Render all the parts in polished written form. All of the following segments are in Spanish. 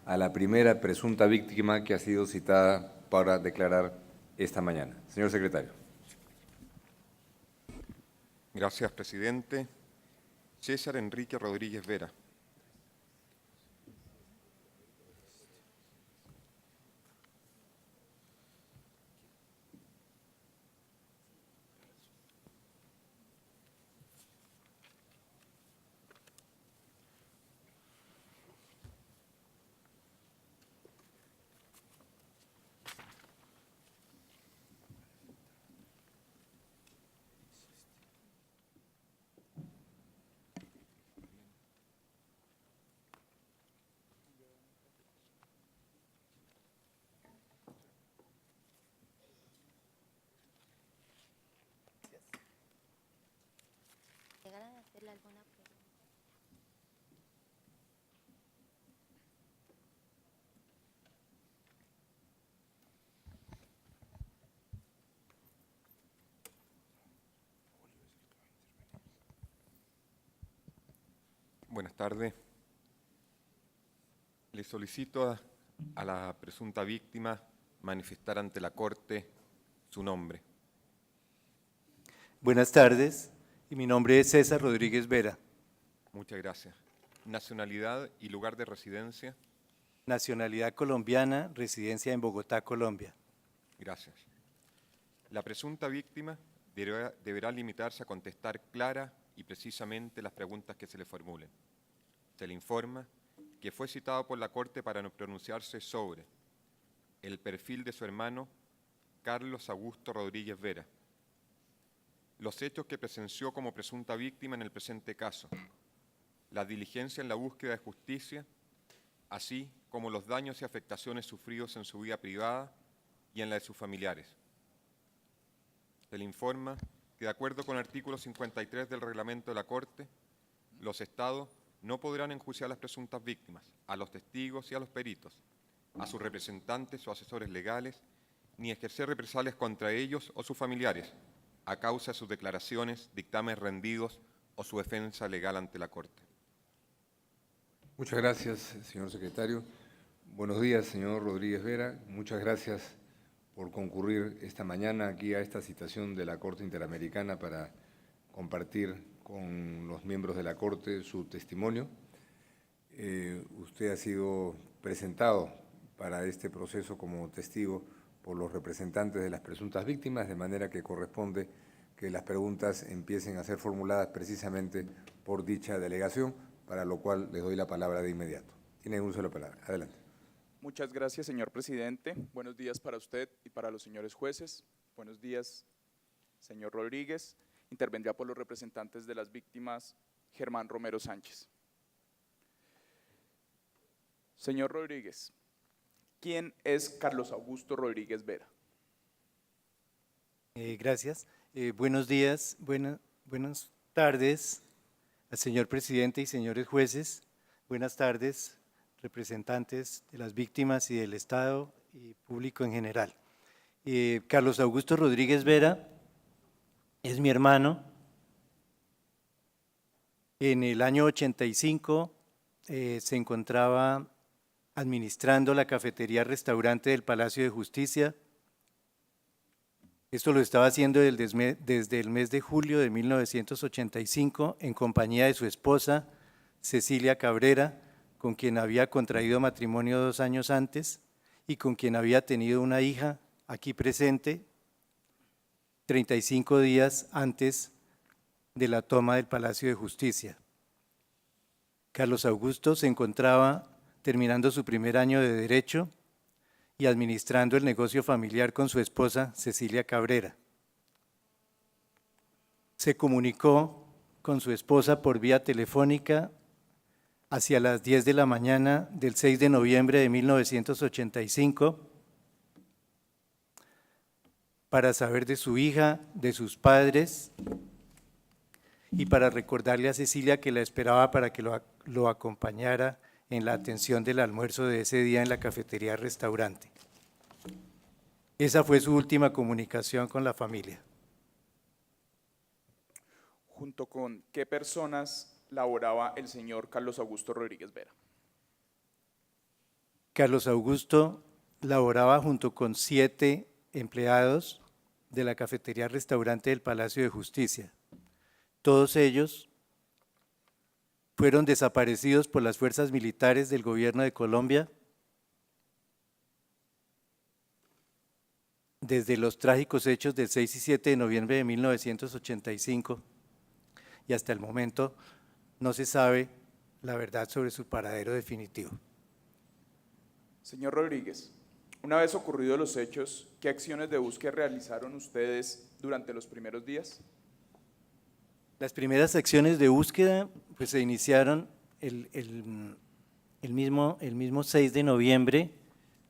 a la primera presunta víctima que ha sido citada para declarar esta mañana. Señor secretario. Gracias, presidente. César Enrique Rodríguez Vera. ¿Llegaran a hacerle alguna pregunta? Buenas tardes. Le solicito a la presunta víctima manifestar ante la Corte su nombre. Buenas tardes, y mi nombre es César Rodríguez Vera. Muchas gracias. Nacionalidad y lugar de residencia. Nacionalidad colombiana, residencia en Bogotá, Colombia. Gracias. La presunta víctima deberá limitarse a contestar clara y precisamente las preguntas que se le formulen. Se le informa que fue citado por la Corte para pronunciarse sobre el perfil de su hermano Carlos Augusto Rodríguez Vera, los hechos que presenció como presunta víctima en el presente caso, la diligencia en la búsqueda de justicia, así como los daños y afectaciones sufridos en su vida privada y en la de sus familiares. Se le informa que, de acuerdo con el artículo 53 del reglamento de la Corte, los Estados no podrán enjuiciar a las presuntas víctimas, a los testigos y a los peritos, a sus representantes o asesores legales, ni ejercer represalias contra ellos o sus familiares, a causa de sus declaraciones, dictámenes rendidos o su defensa legal ante la Corte. Muchas gracias, señor secretario. Buenos días, señor Rodríguez Vera. Muchas gracias por concurrir esta mañana aquí a esta citación de la Corte Interamericana para compartir con los miembros de la Corte su testimonio. Usted ha sido presentado para este proceso como testigo por los representantes de las presuntas víctimas, de manera que corresponde que las preguntas empiecen a ser formuladas precisamente por dicha delegación, para lo cual les doy la palabra de inmediato. Tiene uso de la palabra. Adelante. Muchas gracias, señor presidente. Buenos días para usted y para los señores jueces. Buenos días, señor Rodríguez. Intervendrá por los representantes de las víctimas, Germán Romero Sánchez. Señor Rodríguez, ¿quién es Carlos Augusto Rodríguez Vera? Gracias. Buenos días, buenas tardes al señor presidente y señores jueces. Buenas tardes, representantes de las víctimas y del Estado y público en general. Carlos Augusto Rodríguez Vera es mi hermano. En el año 85 se encontraba administrando la cafetería-restaurante del Palacio de Justicia. Esto lo estaba haciendo desde el mes de julio de 1985 en compañía de su esposa, Cecilia Cabrera, con quien había contraído matrimonio 2 años antes y con quien había tenido una hija aquí presente 35 días antes de la toma del Palacio de Justicia. Carlos Augusto se encontraba terminando su primer año de Derecho y administrando el negocio familiar con su esposa Cecilia Cabrera. Se comunicó con su esposa por vía telefónica hacia las 10 de la mañana del 6 de noviembre de 1985 para saber de su hija, de sus padres y para recordarle a Cecilia que la esperaba para que lo acompañara en la atención del almuerzo de ese día en la cafetería-restaurante. Esa fue su última comunicación con la familia. ¿Junto con qué personas laboraba el señor Carlos Augusto Rodríguez Vera? Carlos Augusto laboraba junto con 7 empleados de la cafetería-restaurante del Palacio de Justicia. Todos ellos fueron desaparecidos por las fuerzas militares del gobierno de Colombia desde los trágicos hechos del 6 y 7 de noviembre de 1985 y hasta el momento no se sabe la verdad sobre su paradero definitivo. Señor Rodríguez, una vez ocurridos los hechos, ¿qué acciones de búsqueda realizaron ustedes durante los primeros días? Las primeras acciones de búsqueda pues, se iniciaron el mismo 6 de noviembre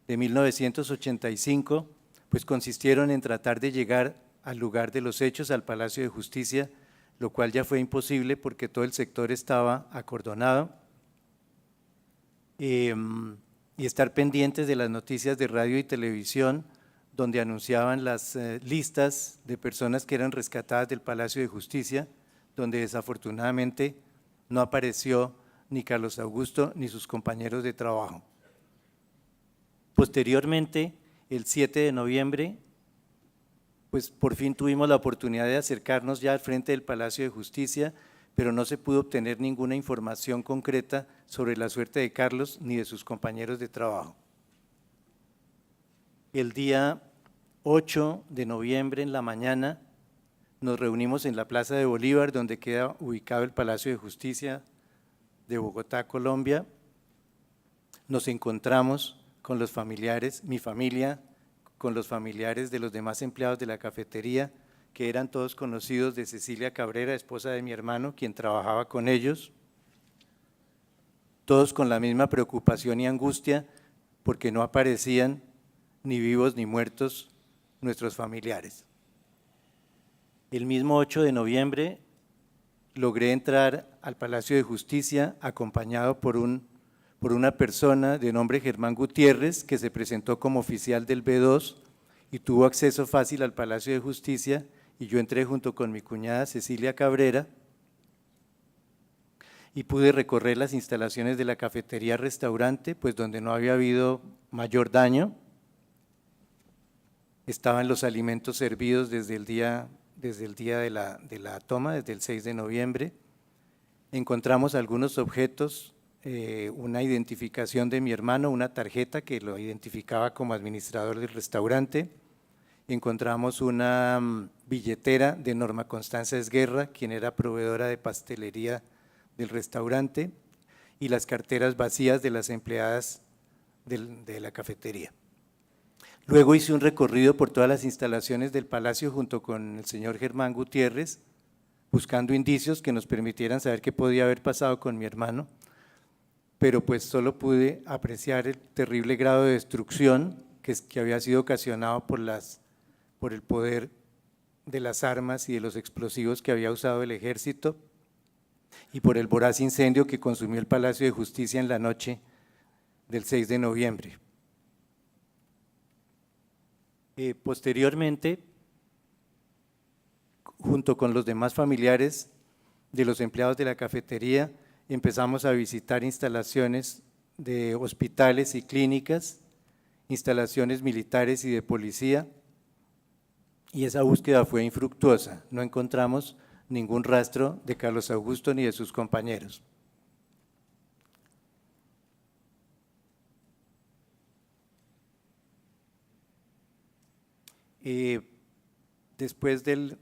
de 1985, pues consistieron en tratar de llegar al lugar de los hechos, al Palacio de Justicia, lo cual ya fue imposible porque todo el sector estaba acordonado, y estar pendientes de las noticias de radio y televisión, donde anunciaban las listas de personas que eran rescatadas del Palacio de Justicia, donde desafortunadamente no apareció ni Carlos Augusto ni sus compañeros de trabajo. Posteriormente, el 7 de noviembre, pues por fin tuvimos la oportunidad de acercarnos ya al frente del Palacio de Justicia, pero no se pudo obtener ninguna información concreta sobre la suerte de Carlos ni de sus compañeros de trabajo. El día 8 de noviembre en la mañana nos reunimos en la Plaza de Bolívar, donde queda ubicado el Palacio de Justicia de Bogotá, Colombia. Nos encontramos con los familiares, mi familia, con los familiares de los demás empleados de la cafetería, que eran todos conocidos de Cecilia Cabrera, esposa de mi hermano, quien trabajaba con ellos, todos con la misma preocupación y angustia, porque no aparecían ni vivos ni muertos nuestros familiares. El mismo 8 de noviembre logré entrar al Palacio de Justicia acompañado por una persona de nombre Germán Gutiérrez, que se presentó como oficial del B2 y tuvo acceso fácil al Palacio de Justicia, y yo entré junto con mi cuñada Cecilia Cabrera y pude recorrer las instalaciones de la cafetería-restaurante, pues donde no había habido mayor daño. Estaban los alimentos servidos desde el día de la toma, desde el 6 de noviembre. Encontramos algunos objetos, una identificación de mi hermano, una tarjeta que lo identificaba como administrador del restaurante. Encontramos una billetera de Norma Constanza Esguerra, quien era proveedora de pastelería del restaurante, y las carteras vacías de las empleadas de la cafetería. Luego hice un recorrido por todas las instalaciones del Palacio junto con el señor Germán Gutiérrez, buscando indicios que nos permitieran saber qué podía haber pasado con mi hermano, pero pues solo pude apreciar el terrible grado de destrucción que había sido ocasionado por el poder de las armas y de los explosivos que había usado el ejército, y por el voraz incendio que consumió el Palacio de Justicia en la noche del 6 de noviembre. Posteriormente, junto con los demás familiares de los empleados de la cafetería, empezamos a visitar instalaciones de hospitales y clínicas, instalaciones militares y de policía, y esa búsqueda fue infructuosa. No encontramos ningún rastro de Carlos Augusto ni de sus compañeros. Después del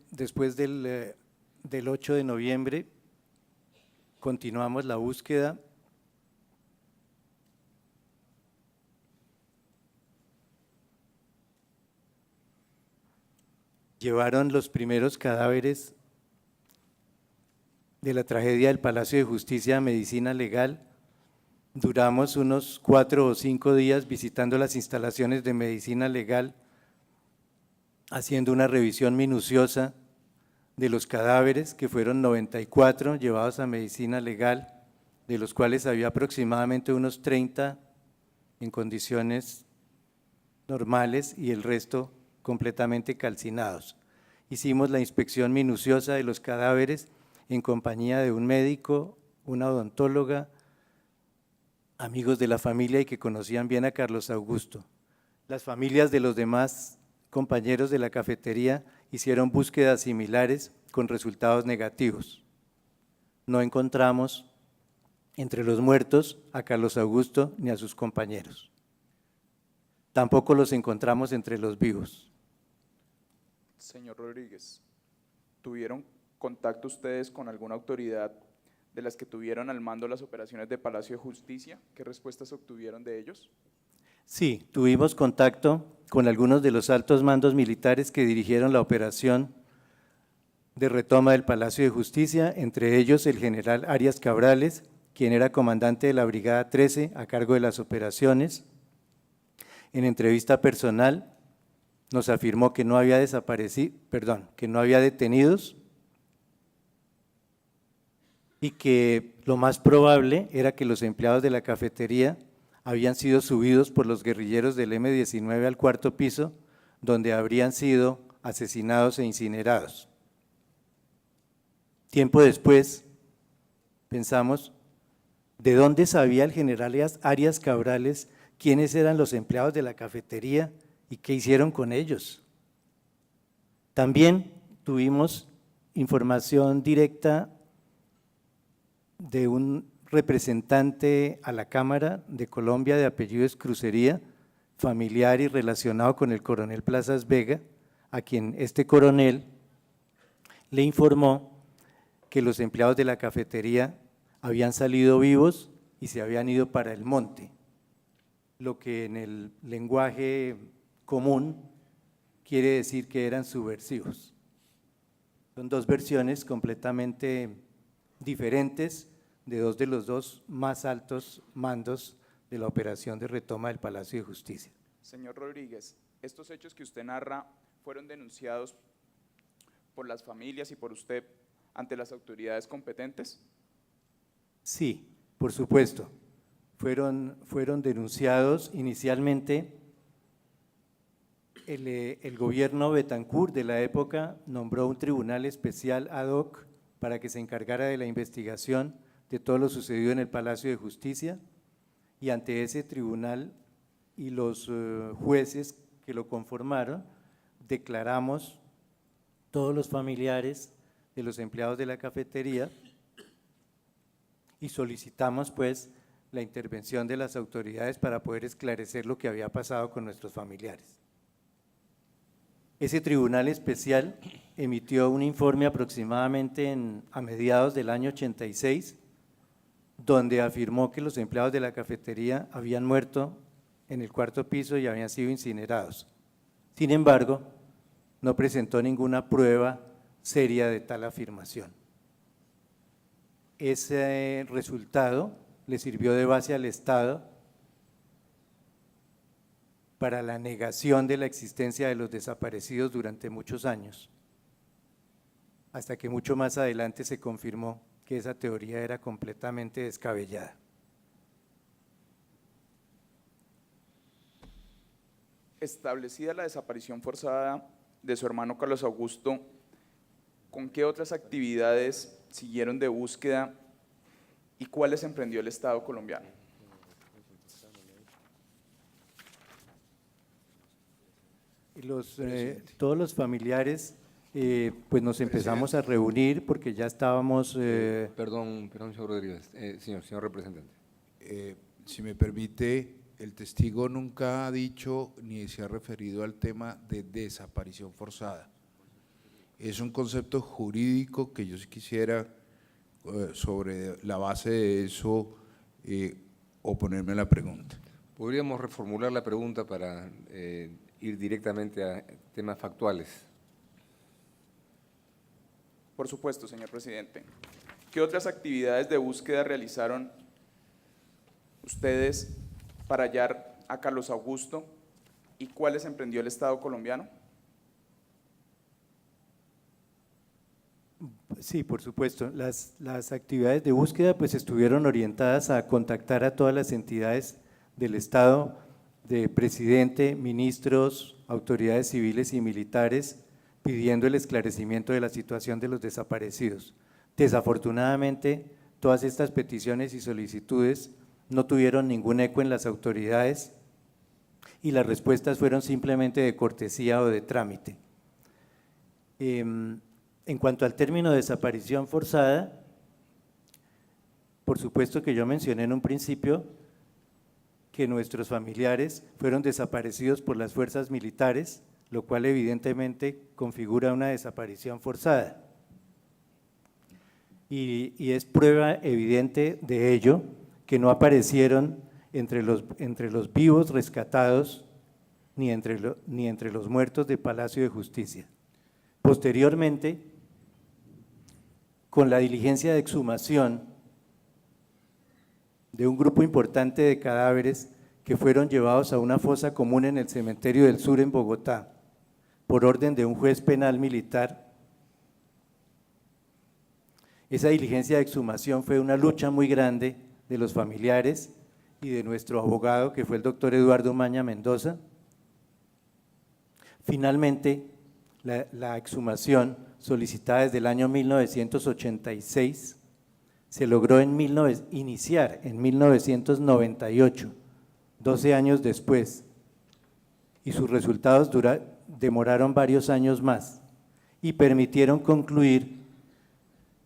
8 de noviembre continuamos la búsqueda. Llevaron los primeros cadáveres de la tragedia del Palacio de Justicia a Medicina Legal. Duramos unos 4 o 5 días visitando las instalaciones de Medicina Legal, haciendo una revisión minuciosa de los cadáveres, que fueron 94 llevados a Medicina Legal, de los cuales había aproximadamente unos 30 en condiciones normales y el resto completamente calcinados. Hicimos la inspección minuciosa de los cadáveres en compañía de un médico, una odontóloga, amigos de la familia y que conocían bien a Carlos Augusto. Las familias de los demás compañeros de la cafetería hicieron búsquedas similares con resultados negativos. No encontramos entre los muertos a Carlos Augusto ni a sus compañeros. Tampoco los encontramos entre los vivos. Señor Rodríguez, ¿tuvieron contacto ustedes con alguna autoridad de las que tuvieron al mando las operaciones de Palacio de Justicia? ¿Qué respuestas obtuvieron de ellos? Sí, tuvimos contacto con algunos de los altos mandos militares que dirigieron la operación de retoma del Palacio de Justicia, entre ellos el general Arias Cabrales, quien era comandante de la Brigada 13 a cargo de las operaciones. En entrevista personal nos afirmó que no había detenidos y que lo más probable era que los empleados de la cafetería habían sido subidos por los guerrilleros del M-19 al cuarto piso, donde habrían sido asesinados e incinerados. Tiempo después pensamos, ¿de dónde sabía el general Arias Cabrales quiénes eran los empleados de la cafetería y qué hicieron con ellos? También tuvimos información directa de un representante a la Cámara de Colombia de apellido Crucería, familiar y relacionado con el coronel Plazas Vega, a quien este coronel le informó que los empleados de la cafetería habían salido vivos y se habían ido para el monte, lo que en el lenguaje común quiere decir que eran subversivos. Son dos versiones completamente diferentes de dos de los dos más altos mandos de la operación de retoma del Palacio de Justicia. Señor Rodríguez, estos hechos que usted narra fueron denunciados por las familias y por usted ante las autoridades competentes. Sí, por supuesto. Fueron denunciados inicialmente. El gobierno Betancourt de la época nombró un tribunal especial ad hoc para que se encargara de la investigación de todo lo sucedido en el Palacio de Justicia, y ante ese tribunal y los jueces que lo conformaron, declaramos todos los familiares de los empleados de la cafetería y solicitamos pues la intervención de las autoridades para poder esclarecer lo que había pasado con nuestros familiares. Ese tribunal especial emitió un informe aproximadamente a mediados del año 86, donde afirmó que los empleados de la cafetería habían muerto en el cuarto piso y habían sido incinerados. Sin embargo, no presentó ninguna prueba seria de tal afirmación. Ese resultado le sirvió de base al Estado para la negación de la existencia de los desaparecidos durante muchos años, hasta que mucho más adelante se confirmó que esa teoría era completamente descabellada. Establecida la desaparición forzada de su hermano Carlos Augusto, ¿con qué otras actividades siguieron de búsqueda y cuáles emprendió el Estado colombiano? Todos los familiares pues nos empezamos a reunir porque ya estábamos… Perdón, señor Rodríguez, señor representante. Si me permite, el testigo nunca ha dicho ni se ha referido al tema de desaparición forzada. Es un concepto jurídico que yo sí quisiera, sobre la base de eso, oponerme a la pregunta. Podríamos reformular la pregunta para ir directamente a temas factuales. Por supuesto, señor presidente. ¿Qué otras actividades de búsqueda realizaron ustedes para hallar a Carlos Augusto y cuáles emprendió el Estado colombiano? Sí, por supuesto. Las actividades de búsqueda pues estuvieron orientadas a contactar a todas las entidades del Estado, de presidente, ministros, autoridades civiles y militares, pidiendo el esclarecimiento de la situación de los desaparecidos. Desafortunadamente, todas estas peticiones y solicitudes no tuvieron ningún eco en las autoridades y las respuestas fueron simplemente de cortesía o de trámite. En cuanto al término de desaparición forzada, por supuesto que yo mencioné en un principio que nuestros familiares fueron desaparecidos por las fuerzas militares, lo cual evidentemente configura una desaparición forzada. Y es prueba evidente de ello que no aparecieron entre los vivos rescatados ni entre los muertos de Palacio de Justicia. Posteriormente, con la diligencia de exhumación de un grupo importante de cadáveres que fueron llevados a una fosa común en el Cementerio del Sur en Bogotá, por orden de un juez penal militar. Esa diligencia de exhumación fue una lucha muy grande de los familiares y de nuestro abogado, que fue el doctor Eduardo Maña Mendoza. Finalmente, la exhumación solicitada desde el año 1986 se logró iniciar en 1998, 12 años después, y sus resultados demoraron varios años más y permitieron concluir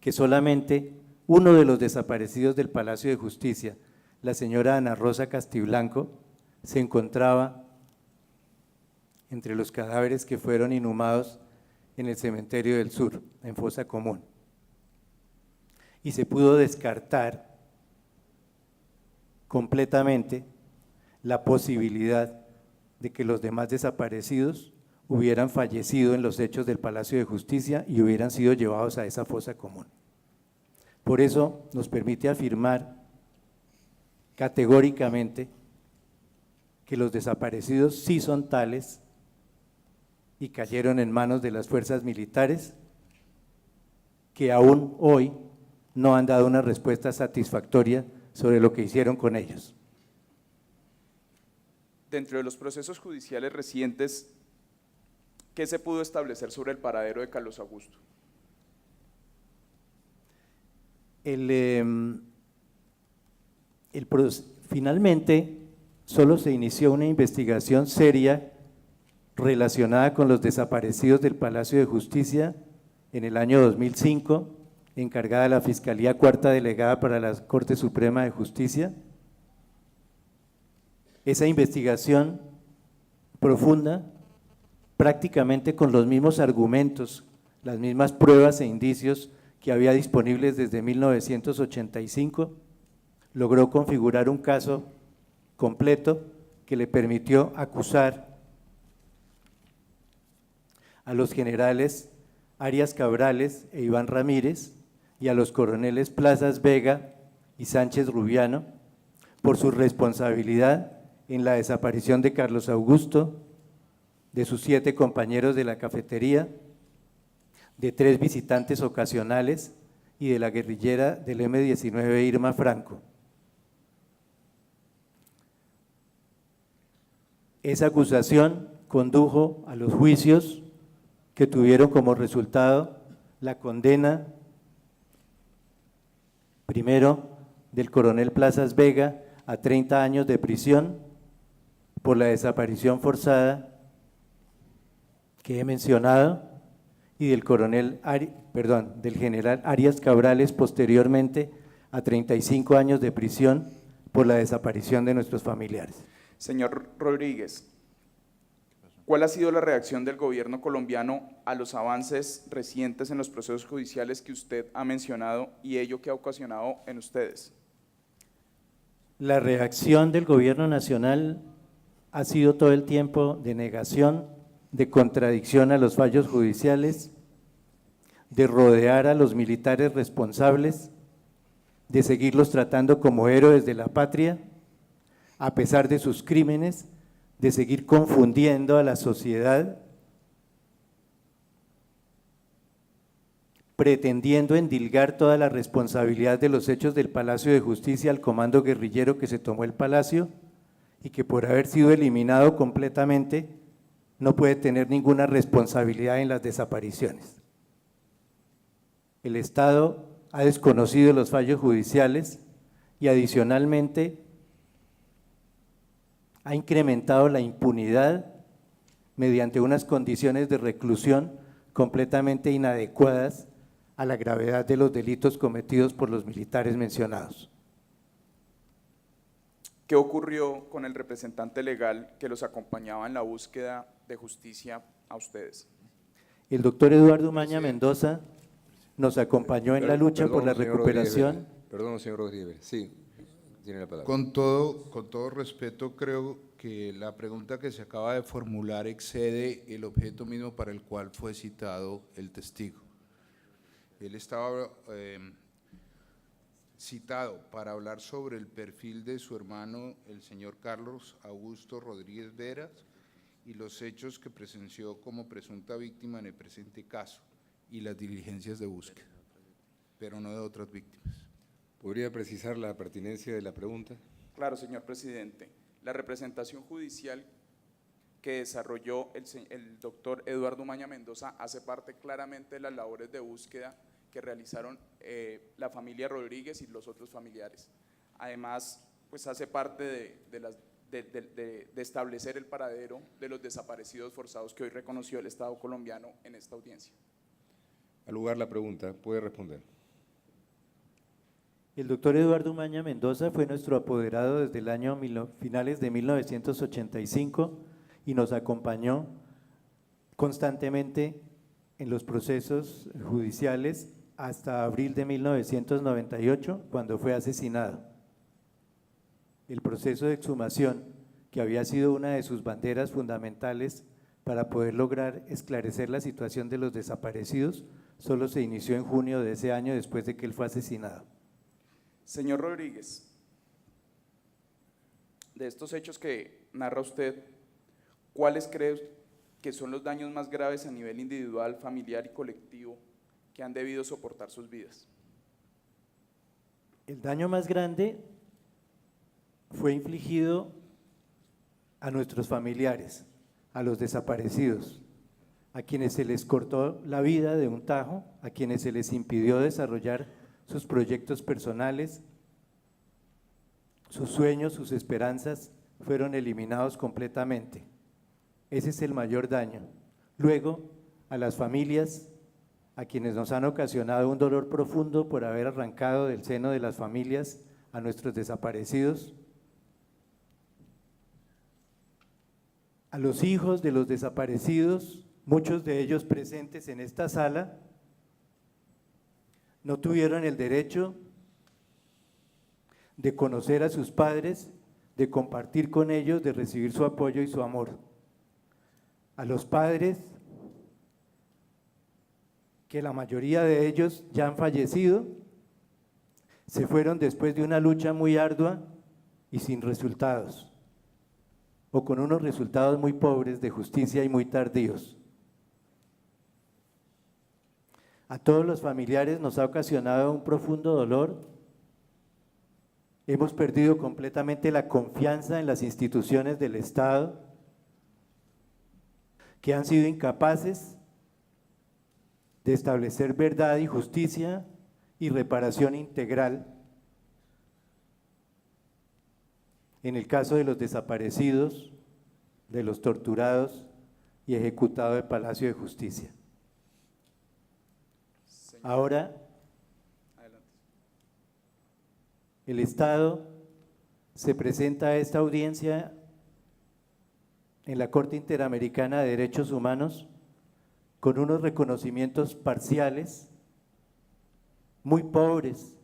que solamente uno de los desaparecidos del Palacio de Justicia, la señora Ana Rosa Castiblanco, se encontraba entre los cadáveres que fueron inhumados en el Cementerio del Sur, en fosa común. Y se pudo descartar completamente la posibilidad de que los demás desaparecidos hubieran fallecido en los hechos del Palacio de Justicia y hubieran sido llevados a esa fosa común. Por eso nos permite afirmar categóricamente que los desaparecidos sí son tales y cayeron en manos de las fuerzas militares, que aún hoy no han dado una respuesta satisfactoria sobre lo que hicieron con ellos. Dentro de los procesos judiciales recientes, ¿qué se pudo establecer sobre el paradero de Carlos Augusto? Finalmente, solo se inició una investigación seria relacionada con los desaparecidos del Palacio de Justicia en el año 2005, encargada de la Fiscalía Cuarta Delegada para la Corte Suprema de Justicia. Esa investigación profunda, prácticamente con los mismos argumentos, las mismas pruebas e indicios que había disponibles desde 1985, logró configurar un caso completo que le permitió acusar a los generales Arias Cabrales e Iván Ramírez y a los coroneles Plazas Vega y Sánchez Rubiano por su responsabilidad en la desaparición de Carlos Augusto, de sus 7 compañeros de la cafetería, de 3 visitantes ocasionales y de la guerrillera del M-19 Irma Franco. Esa acusación condujo a los juicios que tuvieron como resultado la condena, primero, del coronel Plazas Vega a 30 años de prisión por la desaparición forzada que he mencionado, y del del general Arias Cabrales posteriormente a 35 años de prisión por la desaparición de nuestros familiares. Señor Rodríguez, ¿cuál ha sido la reacción del gobierno colombiano a los avances recientes en los procesos judiciales que usted ha mencionado y ello que ha ocasionado en ustedes? La reacción del gobierno nacional ha sido todo el tiempo de negación, de contradicción a los fallos judiciales, de rodear a los militares responsables, de seguirlos tratando como héroes de la patria, a pesar de sus crímenes, de seguir confundiendo a la sociedad, pretendiendo endilgar toda la responsabilidad de los hechos del Palacio de Justicia al comando guerrillero que se tomó el Palacio y que por haber sido eliminado completamente no puede tener ninguna responsabilidad en las desapariciones. El Estado ha desconocido los fallos judiciales y adicionalmente ha incrementado la impunidad mediante unas condiciones de reclusión completamente inadecuadas a la gravedad de los delitos cometidos por los militares mencionados. ¿Qué ocurrió con el representante legal que los acompañaba en la búsqueda de justicia a ustedes? El doctor Eduardo Umaña Mendoza nos acompañó en la lucha por la recuperación. Perdón, señor Rodríguez. Sí, tiene la palabra. Con todo respeto, creo que la pregunta que se acaba de formular excede el objeto mismo para el cual fue citado el testigo. Él estaba citado para hablar sobre el perfil de su hermano, el señor Carlos Augusto Rodríguez Veras, y los hechos que presenció como presunta víctima en el presente caso y las diligencias de búsqueda, pero no de otras víctimas. ¿Podría precisar la pertinencia de la pregunta? Claro, señor presidente. La representación judicial que desarrolló el doctor Eduardo Umaña Mendoza hace parte claramente de las labores de búsqueda que realizaron la familia Rodríguez y los otros familiares. Además, pues hace parte de establecer el paradero de los desaparecidos forzados que hoy reconoció el Estado colombiano en esta audiencia. Al lugar la pregunta, puede responder. El doctor Eduardo Umaña Mendoza fue nuestro apoderado desde el año finales de 1985 y nos acompañó constantemente en los procesos judiciales hasta abril de 1998, cuando fue asesinado. El proceso de exhumación, que había sido una de sus banderas fundamentales para poder lograr esclarecer la situación de los desaparecidos, solo se inició en junio de ese año después de que él fue asesinado. Señor Rodríguez, de estos hechos que narra usted, ¿cuáles cree que son los daños más graves a nivel individual, familiar y colectivo que han debido soportar sus vidas? El daño más grande fue infligido a nuestros familiares, a los desaparecidos, a quienes se les cortó la vida de un tajo, a quienes se les impidió desarrollar sus proyectos personales, sus sueños, sus esperanzas fueron eliminados completamente. Ese es el mayor daño. Luego, a las familias, a quienes nos han ocasionado un dolor profundo por haber arrancado del seno de las familias a nuestros desaparecidos, a los hijos de los desaparecidos, muchos de ellos presentes en esta sala, no tuvieron el derecho de conocer a sus padres, de compartir con ellos, de recibir su apoyo y su amor. A los padres, que la mayoría de ellos ya han fallecido, se fueron después de una lucha muy ardua y sin resultados, o con unos resultados muy pobres de justicia y muy tardíos. A todos los familiares nos ha ocasionado un profundo dolor. Hemos perdido completamente la confianza en las instituciones del Estado, que han sido incapaces de establecer verdad y justicia y reparación integral en el caso de los desaparecidos, de los torturados y ejecutados del Palacio de Justicia. Ahora, el Estado se presenta a esta audiencia en la Corte Interamericana de Derechos Humanos con unos reconocimientos parciales, muy pobres,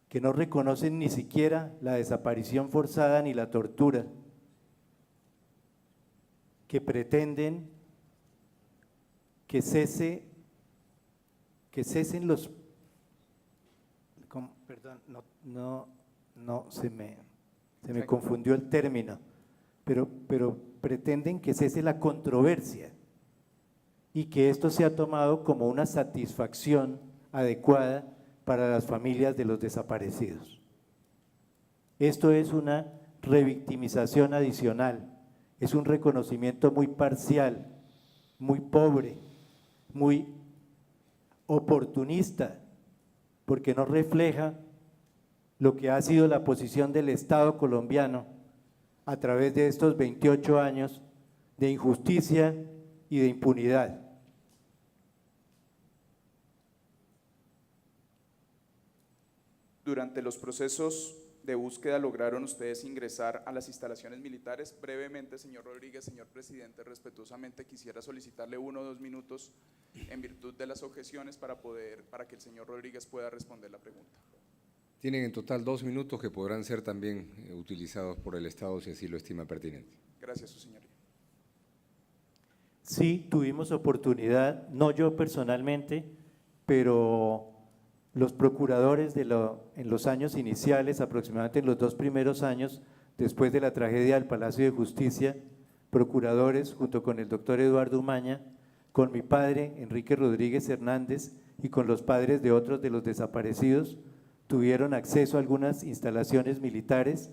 que no reconocen ni siquiera la desaparición forzada ni la tortura, que pretenden que cesen los, perdón, se me confundió el término, pero pretenden que cese la controversia y que esto sea tomado como una satisfacción adecuada para las familias de los desaparecidos. Esto es una revictimización adicional, es un reconocimiento muy parcial, muy pobre, muy oportunista, porque no refleja lo que ha sido la posición del Estado colombiano a través de estos 28 años de injusticia y de impunidad. Durante los procesos de búsqueda, ¿lograron ustedes ingresar a las instalaciones militares? Brevemente, señor Rodríguez, señor presidente, respetuosamente quisiera solicitarle 1 o 2 minutos en virtud de las objeciones para que el señor Rodríguez pueda responder la pregunta. Tienen en total 2 minutos que podrán ser también utilizados por el Estado si así lo estima pertinente. Gracias, su señoría. Sí, tuvimos oportunidad, no yo personalmente, pero los procuradores en los años iniciales, aproximadamente en los 2 primeros años, después de la tragedia del Palacio de Justicia, procuradores junto con el doctor Eduardo Umaña, con mi padre, Enrique Rodríguez Hernández, y con los padres de otros de los desaparecidos, tuvieron acceso a algunas instalaciones militares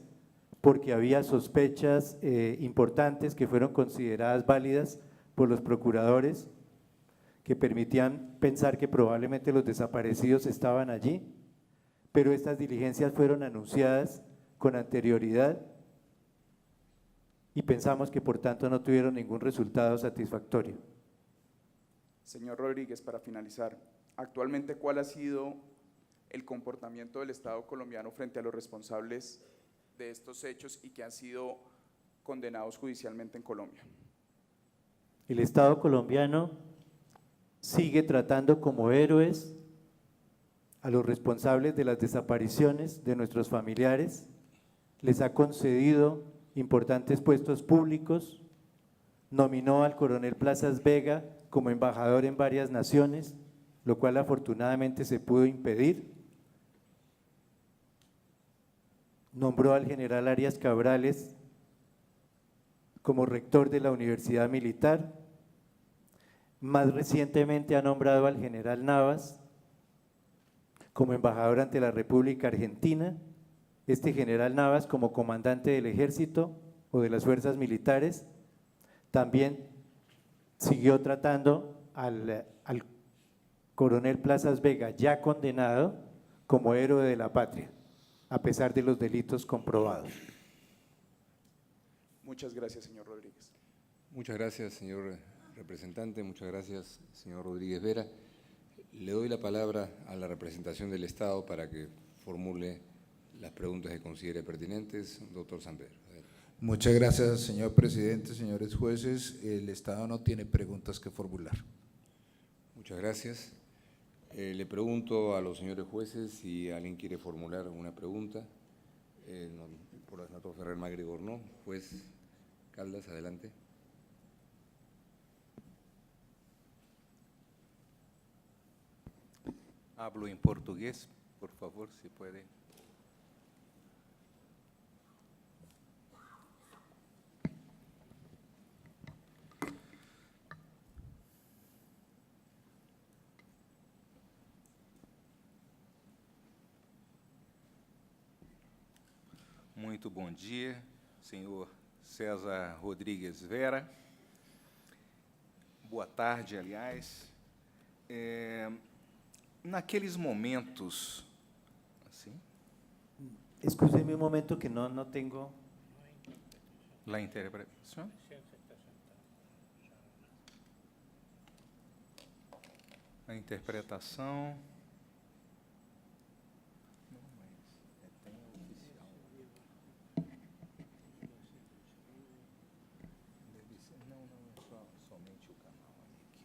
porque había sospechas importantes que fueron consideradas válidas por los procuradores, que permitían pensar que probablemente los desaparecidos estaban allí, pero estas diligencias fueron anunciadas con anterioridad y pensamos que por tanto no tuvieron ningún resultado satisfactorio. Señor Rodríguez, para finalizar, actualmente, ¿cuál ha sido el comportamiento del Estado colombiano frente a los responsables de estos hechos y que han sido condenados judicialmente en Colombia? El Estado colombiano sigue tratando como héroes a los responsables de las desapariciones de nuestros familiares, les ha concedido importantes puestos públicos, nominó al coronel Plazas Vega como embajador en varias naciones, lo cual afortunadamente se pudo impedir. Nombró al general Arias Cabrales como rector de la Universidad Militar. Más recientemente ha nombrado al general Navas como embajador ante la República Argentina. Este general Navas como comandante del ejército o de las fuerzas militares también siguió tratando al coronel Plazas Vega, ya condenado, como héroe de la patria, a pesar de los delitos comprobados. Muchas gracias, señor Rodríguez. Muchas gracias, señor representante. Muchas gracias, señor Rodríguez Vera. Le doy la palabra a la representación del Estado para que formule las preguntas que considere pertinentes. Doctor San Pedro. Muchas gracias, señor presidente, señores jueces. El Estado no tiene preguntas que formular. Muchas gracias. Le pregunto a los señores jueces si alguien quiere formular una pregunta. Por el senator Ferrer Magri no. Juez Caldas, adelante. Hablo en portugués, por favor, si puede. Muito bom dia, senhor César Rodrigues Vera. Boa tarde, aliás. Naqueles momentos, assim, Excúseme un momento que no tengo. la interpretação. A interpretação. Somente o canal aqui.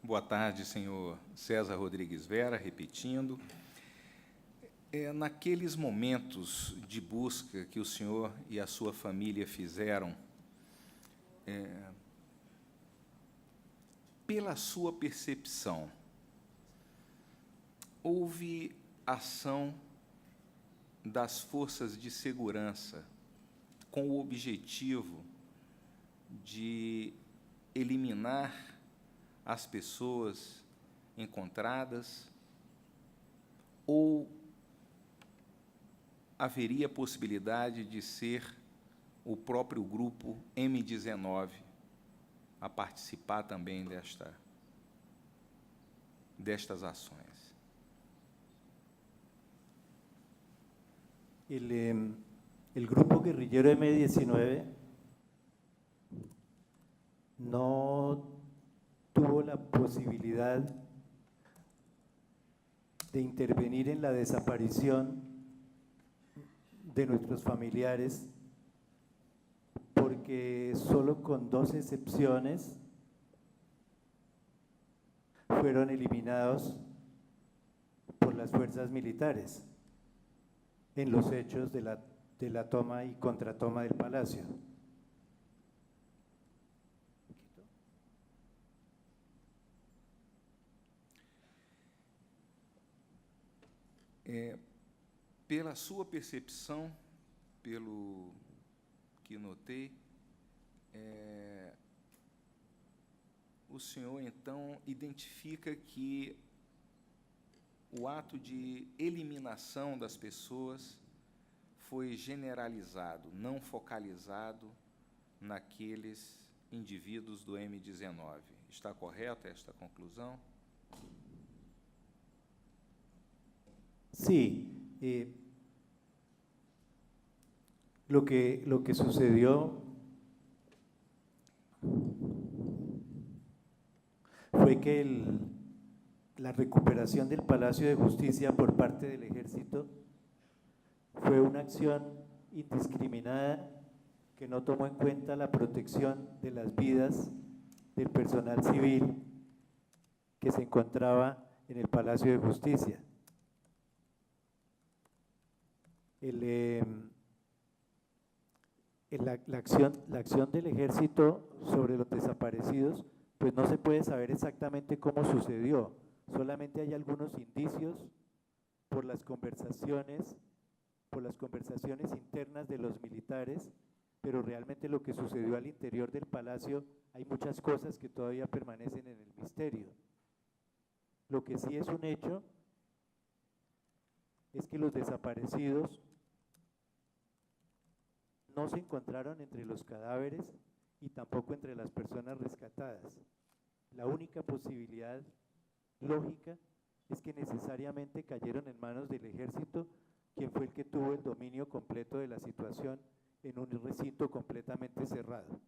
Boa tarde, senhor César Rodrigues Vera, repetindo. Naqueles momentos de busca que o senhor e a sua família fizeram, pela sua percepção, houve ação das forças de segurança com o objetivo de eliminar as pessoas encontradas, ou haveria possibilidade de ser o próprio grupo M19 a participar também destas ações? El grupo guerrillero M19 no tuvo la posibilidad de intervenir en la desaparición de nuestros familiares, porque solo con 2 excepciones fueron eliminados por las fuerzas militares en los hechos de la toma y contratoma del palacio. Pela sua percepção, pelo que notei, o senhor, então, identifica que o ato de eliminação das pessoas foi generalizado, não focalizado naqueles indivíduos do M19. Está correta esta conclusão? Sí, lo que sucedió fue que la recuperación del Palacio de Justicia por parte del Ejército fue una acción indiscriminada que no tomó en cuenta la protección de las vidas del personal civil que se encontraba en el Palacio de Justicia. La acción del Ejército sobre los desaparecidos, pues no se puede saber exactamente cómo sucedió, solamente hay algunos indicios por las conversaciones internas de los militares, pero realmente lo que sucedió al interior del palacio, hay muchas cosas que todavía permanecen en el misterio. Lo que sí es un hecho es que los desaparecidos no se encontraron entre los cadáveres y tampoco entre las personas rescatadas. La única posibilidad lógica es que necesariamente cayeron en manos del Ejército, quien fue el que tuvo el dominio completo de la situación en un recinto completamente cerrado.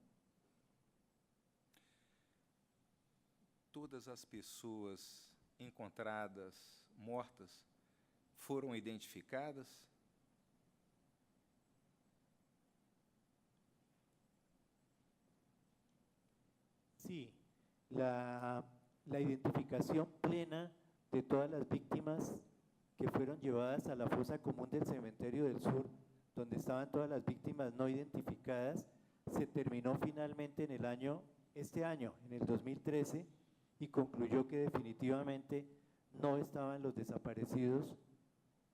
Todas as pessoas encontradas mortas foram identificadas? Sí, la identificación plena de todas las víctimas que fueron llevadas a la fosa común del Cementerio del Sur, donde estaban todas las víctimas no identificadas, se terminó finalmente este año, en el 2013, y concluyó que definitivamente no estaban los desaparecidos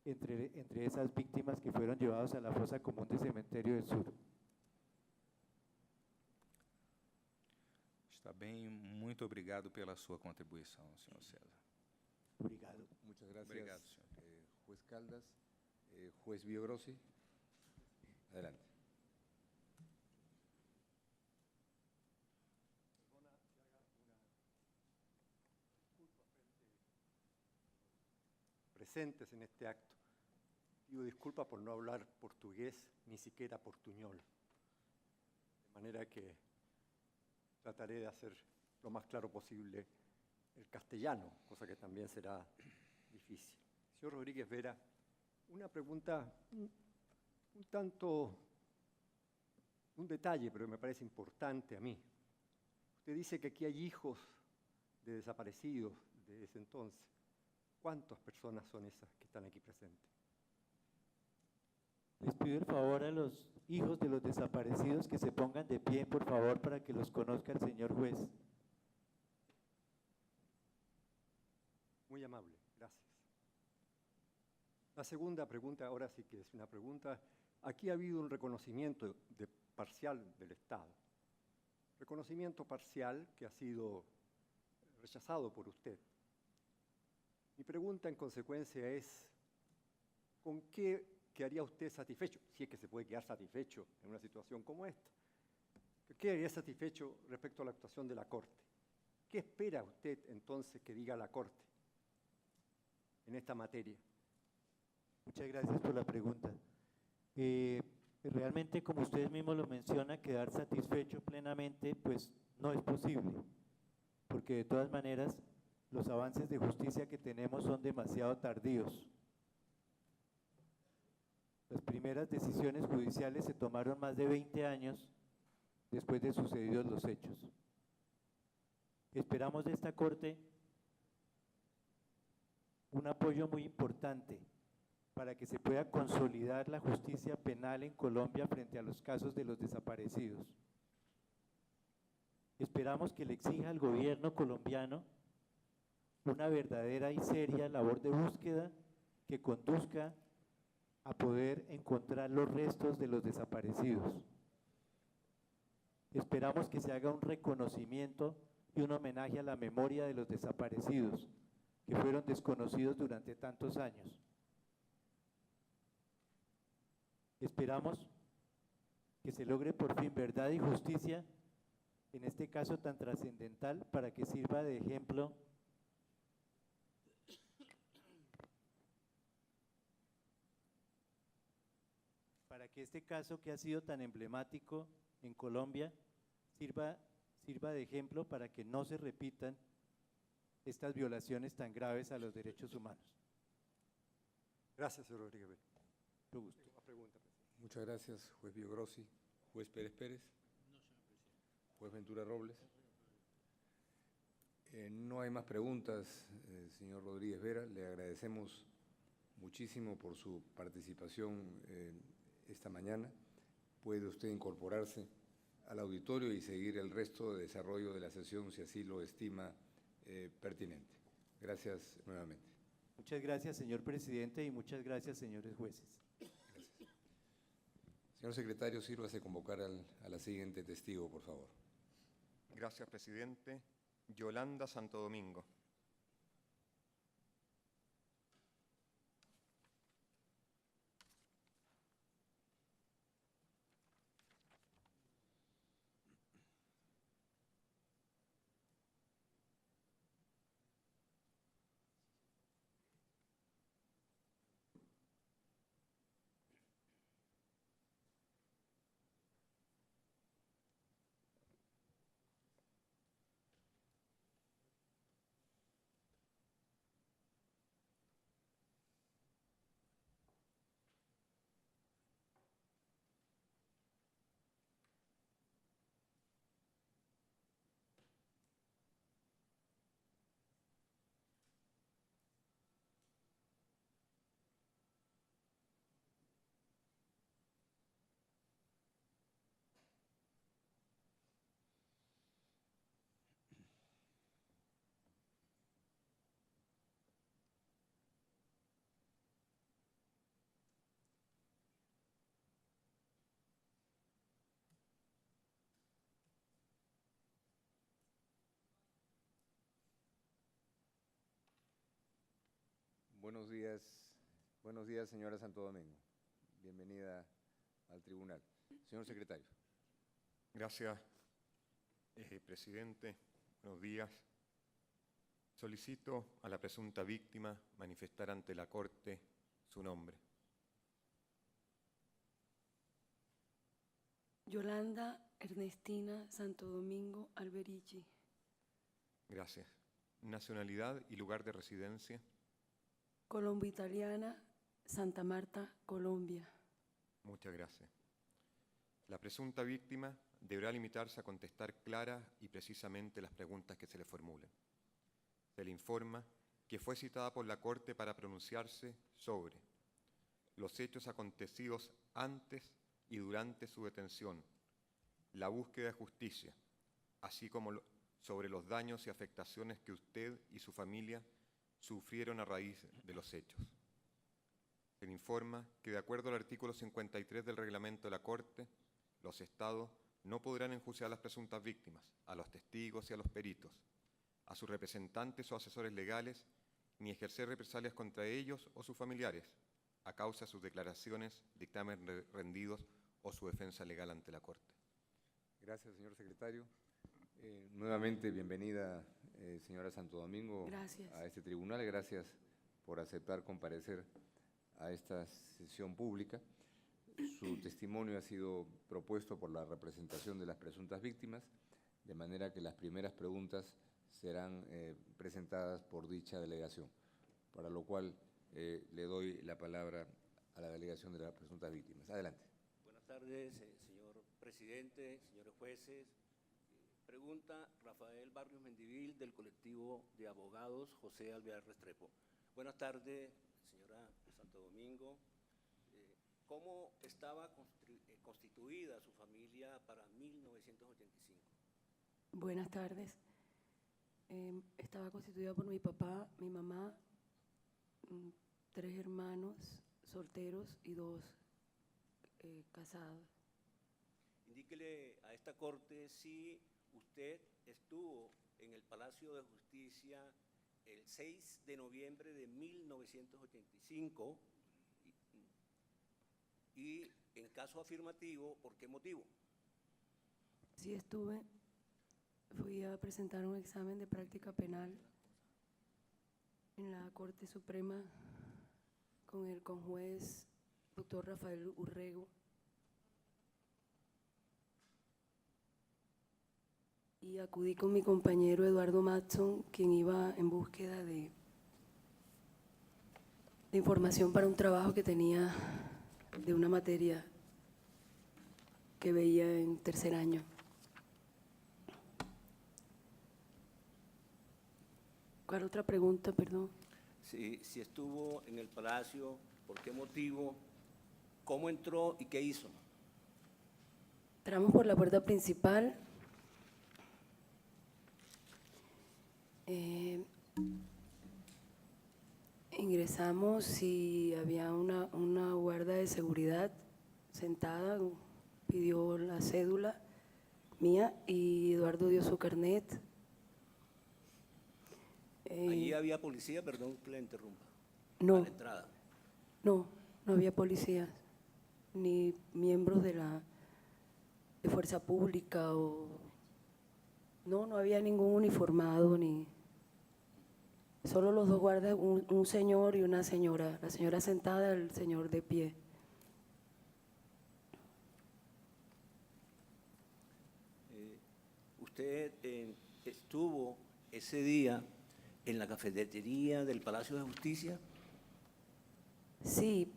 entre esas víctimas que fueron llevadas a la fosa común del Cementerio del Sur. Está bem, muito obrigado pela sua contribuição, senhor César. Obrigado. Muchas gracias. Obrigado, senhor. Juez Caldas, juez Villagrossi, adelante. Presentes en este acto. Pido disculpas por no hablar portugués, ni siquiera portuñol. De manera que trataré de hacer lo más claro posible el castellano, cosa que también será difícil. Señor Rodríguez Vera, una pregunta un tanto, un detalle, pero me parece importante a mí. Usted dice que aquí hay hijos de desaparecidos de ese entonces. ¿Cuántas personas son esas que están aquí presentes? Les pido el favor a los hijos de los desaparecidos que se pongan de pie, por favor, para que los conozca el señor juez. Muy amable, gracias. La segunda pregunta, ahora sí que es una pregunta. Aquí ha habido un reconocimiento parcial del Estado. Reconocimiento parcial que ha sido rechazado por usted. Mi pregunta en consecuencia es, ¿con qué quedaría usted satisfecho? Si es que se puede quedar satisfecho en una situación como esta. ¿Qué quedaría satisfecho respecto a la actuación de la Corte? ¿Qué espera usted entonces que diga la Corte en esta materia? Muchas gracias por la pregunta. Realmente, como ustedes mismos lo mencionan, quedar satisfecho plenamente, pues no es posible, porque de todas maneras los avances de justicia que tenemos son demasiado tardíos. Las primeras decisiones judiciales se tomaron más de 20 años después de sucedidos los hechos. Esperamos de esta Corte un apoyo muy importante para que se pueda consolidar la justicia penal en Colombia frente a los casos de los desaparecidos. Esperamos que le exija al gobierno colombiano una verdadera y seria labor de búsqueda que conduzca a poder encontrar los restos de los desaparecidos. Esperamos que se haga un reconocimiento y un homenaje a la memoria de los desaparecidos, que fueron desconocidos durante tantos años. Esperamos que se logre por fin verdad y justicia en este caso tan trascendental para que sirva de ejemplo para que este caso que ha sido tan emblemático en Colombia sirva de ejemplo para que no se repitan estas violaciones tan graves a los derechos humanos. Gracias, señor Rodríguez. Mucho gusto. Muchas gracias, juez Biogrossi. Juez Pérez Pérez. No, señor presidente. Juez Ventura Robles. No hay más preguntas, señor Rodríguez Vera. Le agradecemos muchísimo por su participación esta mañana. Puede usted incorporarse al auditorio y seguir el resto de desarrollo de la sesión si así lo estima pertinente. Gracias nuevamente. Muchas gracias, señor presidente, y muchas gracias, señores jueces. Gracias. Señor secretario, sírvase convocar a la siguiente testigo, por favor. Gracias, presidente. Yolanda Santo Domingo. Buenos días, señora Santo Domingo. Bienvenida al tribunal. Señor secretario. Gracias, presidente. Buenos días. Solicito a la presunta víctima manifestar ante la Corte su nombre. Yolanda Ernestina Santo Domingo Alberici. Gracias. Nacionalidad y lugar de residencia. Colombo Italiana, Santa Marta, Colombia. Muchas gracias. La presunta víctima deberá limitarse a contestar clara y precisamente las preguntas que se le formulen. Se le informa que fue citada por la Corte para pronunciarse sobre los hechos acontecidos antes y durante su detención, la búsqueda de justicia, así como sobre los daños y afectaciones que usted y su familia sufrieron a raíz de los hechos. Se le informa que, de acuerdo al artículo 53 del reglamento de la Corte, los Estados no podrán enjuiciar a las presuntas víctimas, a los testigos y a los peritos, a sus representantes o asesores legales, ni ejercer represalias contra ellos o sus familiares, a causa de sus declaraciones, dictámenes rendidos o su defensa legal ante la Corte. Gracias, señor secretario. Nuevamente, bienvenida, señora Santo Domingo, Gracias. a este tribunal. Gracias por aceptar comparecer a esta sesión pública. Su testimonio ha sido propuesto por la representación de las presuntas víctimas, de manera que las primeras preguntas serán presentadas por dicha delegación, para lo cual le doy la palabra a la delegación de las presuntas víctimas. Adelante. Buenas tardes, señor presidente, señores jueces. Pregunta Rafael Barrios Mendivil, del colectivo de abogados José Alvear Restrepo. Buenas tardes, señora Santo Domingo. ¿Cómo estaba constituida su familia para 1985? Buenas tardes. Estaba constituida por mi papá, mi mamá, 3 hermanos solteros y 2 casados. Indíquele a esta corte si usted estuvo en el Palacio de Justicia el 6 de noviembre de 1985 y, en caso afirmativo, ¿por qué motivo? Sí estuve, fui a presentar un examen de práctica penal en la Corte Suprema con el conjuez doctor Rafael Urrego. Y acudí con mi compañero Eduardo Matson, quien iba en búsqueda de información para un trabajo que tenía de una materia que veía en tercer año. ¿Cuál otra pregunta, perdón? Si estuvo en el Palacio, ¿por qué motivo? ¿Cómo entró y qué hizo? Entramos por la puerta principal. Ingresamos y había una guarda de seguridad sentada, pidió la cédula mía y Eduardo dio su carnet. Allí había policía, perdón que le interrumpa. No. A la entrada. No había policías, ni miembros de fuerza pública no había ningún uniformado, solo los 2 guardas, un señor y una señora, la señora sentada, el señor de pie. ¿Usted estuvo ese día en la cafetería del Palacio de Justicia? Sí,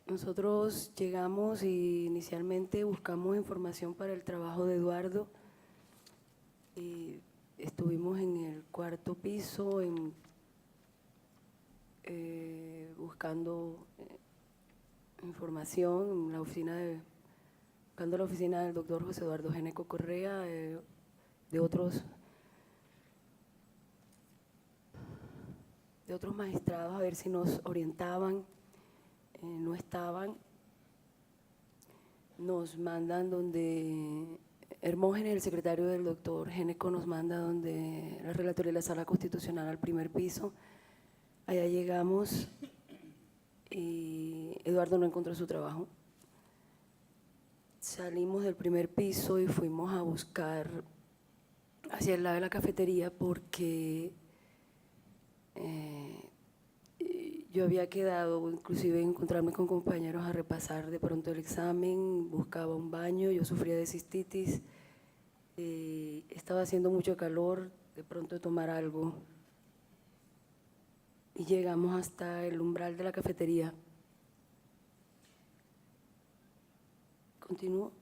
nosotros llegamos y inicialmente buscamos información para el trabajo de Eduardo. Estuvimos en el 4º piso buscando información en la buscando la oficina del doctor José Eduardo Geneco Correa, de otros magistrados, a ver si nos orientaban. No estaban. Nos mandan donde Hermógenes, el secretario del doctor Geneco, nos manda donde la relatoría de la Sala Constitucional al 1.er piso. Allá llegamos y Eduardo no encontró su trabajo. Salimos del 1.er piso y fuimos a buscar hacia el lado de la cafetería porque yo había quedado, inclusive encontrarme con compañeros a repasar de pronto el examen, buscaba un baño, yo sufría de cistitis, estaba haciendo mucho calor, de pronto tomar algo. Y llegamos hasta el umbral de la cafetería. Continúo.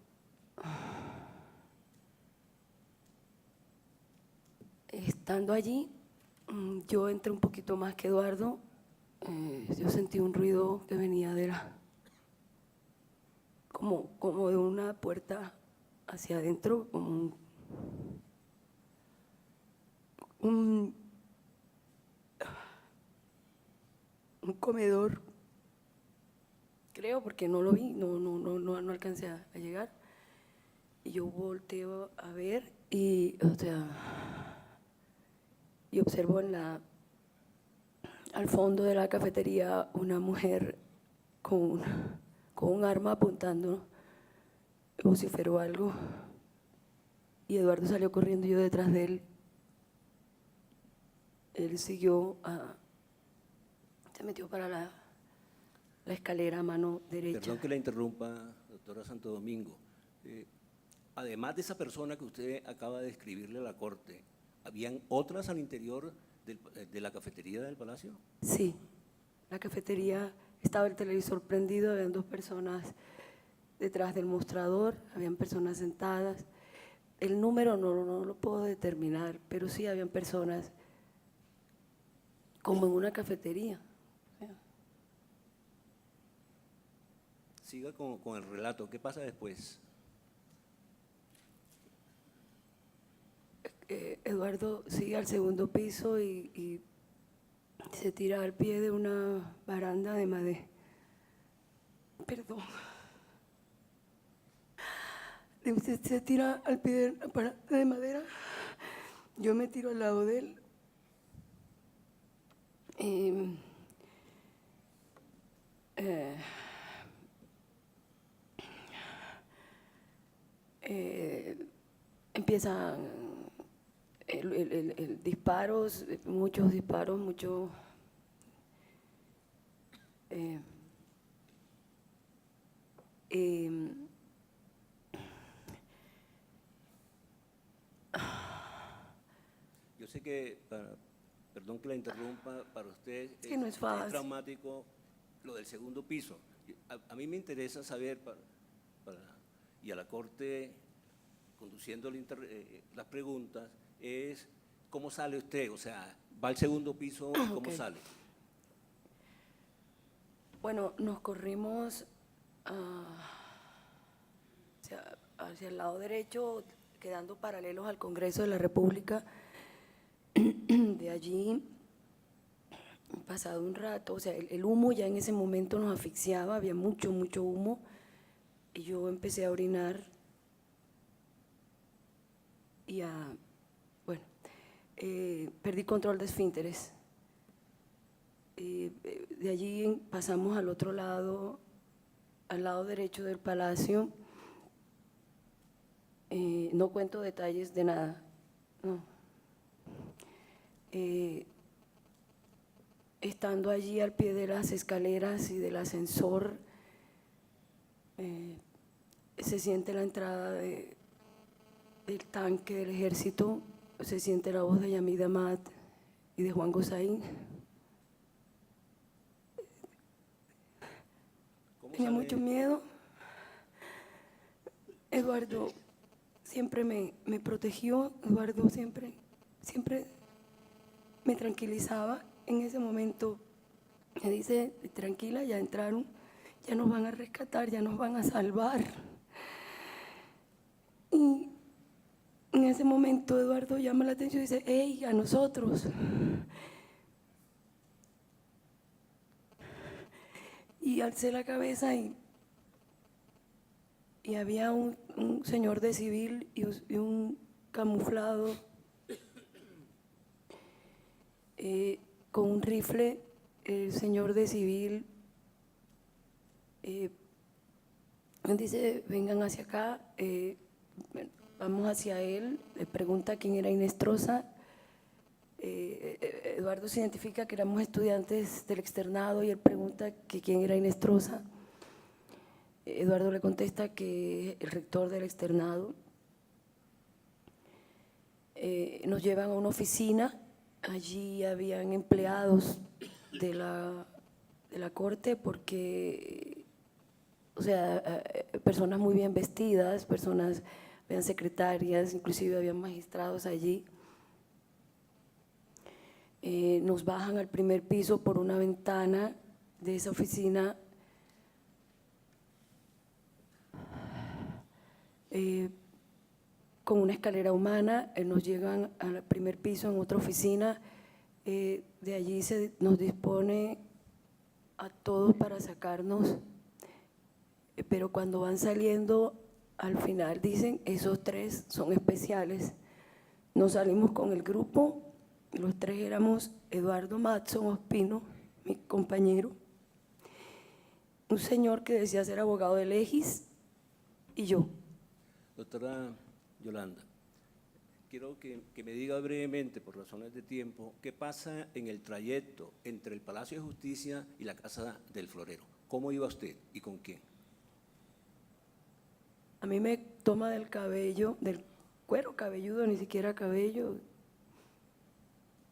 Estando allí, yo entré un poquito más que Eduardo. Yo sentí un ruido que venía de como de una puerta hacia adentro, como un comedor, creo, porque no lo vi, no alcancé a llegar. Y yo volteo a ver y, o sea, y observo al fondo de la cafetería una mujer con un arma apuntando, vociferó algo, y Eduardo salió corriendo, yo detrás de él. Él siguió, se metió para la escalera a mano derecha. Perdón que la interrumpa, doctora Santo Domingo. Además de esa persona que usted acaba de describirle a la Corte, ¿habían otras al interior de la cafetería del Palacio? Sí, la cafetería, estaba el televisor prendido, habían 2 personas detrás del mostrador, habían personas sentadas. El número no lo puedo determinar, pero sí habían personas como en una cafetería. Siga con el relato. ¿Qué pasa después? Eduardo sigue al segundo piso y se tira al pie de una baranda de madera. Perdón. Se tira al pie de una baranda de madera. Yo me tiro al lado de él. Empiezan disparos, muchos disparos, Yo sé que, perdón que la interrumpa, para usted es que no es fácil. traumático lo del segundo piso. A mí me interesa saber, y a la Corte, conduciendo las preguntas, es cómo sale usted, o sea, va al segundo piso, ¿cómo Okay. sale? Bueno, nos corrimos hacia el lado derecho, quedando paralelos al Congreso de la República. De allí, pasado un rato, o sea, el humo ya en ese momento nos asfixiaba, había mucho humo, y yo empecé a orinar y perdí control de esfínteres. De allí pasamos al otro lado, al lado derecho del palacio. No cuento detalles de nada, no. Estando allí al pie de las escaleras y del ascensor, se siente la entrada del tanque del ejército, se siente la voz de Yamid Amad y de Juan Gosaín. Tenía mucho miedo. Eduardo siempre me protegió, Eduardo siempre me tranquilizaba. En ese momento me dice, tranquila, ya entraron, ya nos van a rescatar, ya nos van a salvar. Y en ese momento Eduardo llama la atención y dice, hey, a nosotros. Y alcé la cabeza y había un señor de civil y un camuflado con un rifle. El señor de civil dice, vengan hacia acá, vamos hacia él, le pregunta quién era Inestrosa. Eduardo se identifica que éramos estudiantes del externado y él pregunta que quién era Inestrosa. Eduardo le contesta que es el rector del externado. Nos llevan a una oficina, allí habían empleados de la Corte porque, o sea, personas muy bien vestidas, habían secretarias, inclusive habían magistrados allí. nos bajan al primer piso por una ventana de esa oficina. Con una escalera humana, nos llegan al primer piso en otra oficina, de allí nos dispone a todos para sacarnos, pero cuando van saliendo, al final dicen, esos 3 son especiales. Nos salimos con el grupo, los 3 éramos Eduardo Matson Ospino, mi compañero, un señor que decía ser abogado de Legis y yo. Doctora Yolanda, quiero que me diga brevemente, por razones de tiempo, qué pasa en el trayecto entre el Palacio de Justicia y la Casa del Florero. ¿Cómo iba usted y con quién? A mí me toma del cabello, del cuero cabelludo, ni siquiera cabello,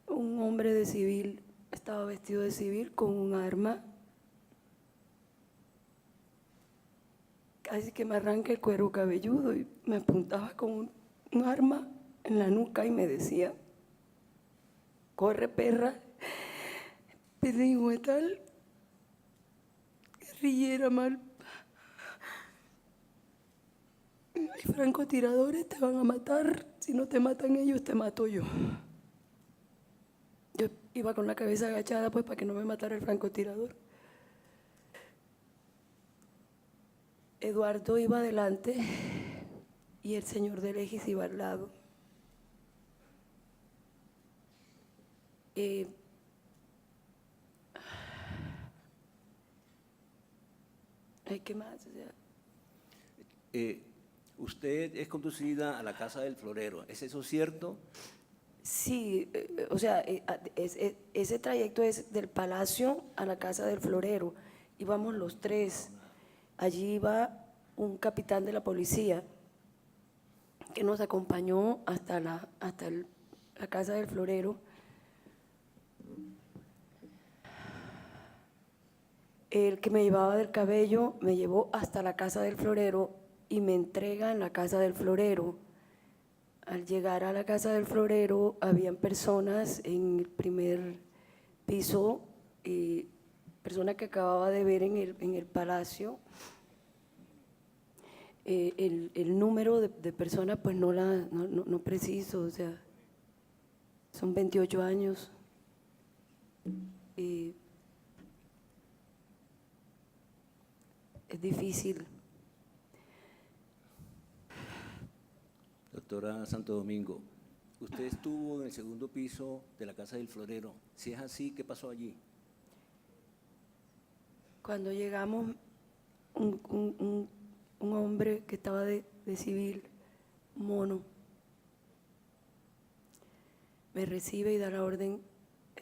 un hombre de civil, estaba vestido de civil con un arma. Casi que me arranca el cuero cabelludo y me apuntaba con un arma en la nuca y me decía, corre perra, tal, guerrillera mal. Hay francotiradores, te van a matar, si no te matan ellos, te mato yo. Yo iba con la cabeza agachada pues para que no me matara el francotirador. Eduardo iba adelante y el señor de Legis iba al lado. ¿Qué más? O sea, usted es conducida a la Casa del Florero, ¿es eso cierto? sí, o sea, ese trayecto es del Palacio a la Casa del Florero. Íbamos los 3. Allí iba un capitán de la policía que nos acompañó hasta la Casa del Florero. El que me llevaba del cabello me llevó hasta la Casa del Florero y me entrega en la Casa del Florero. Al llegar a la Casa del Florero, habían personas en el primer piso, persona que acababa de ver en el Palacio. El número de personas pues no preciso, o sea, son 28 años. Es difícil. Doctora Santo Domingo, usted estuvo en el segundo piso de la Casa del Florero. Si es así, ¿qué pasó allí? Cuando llegamos, un hombre que estaba de civil, mono, me recibe y da la orden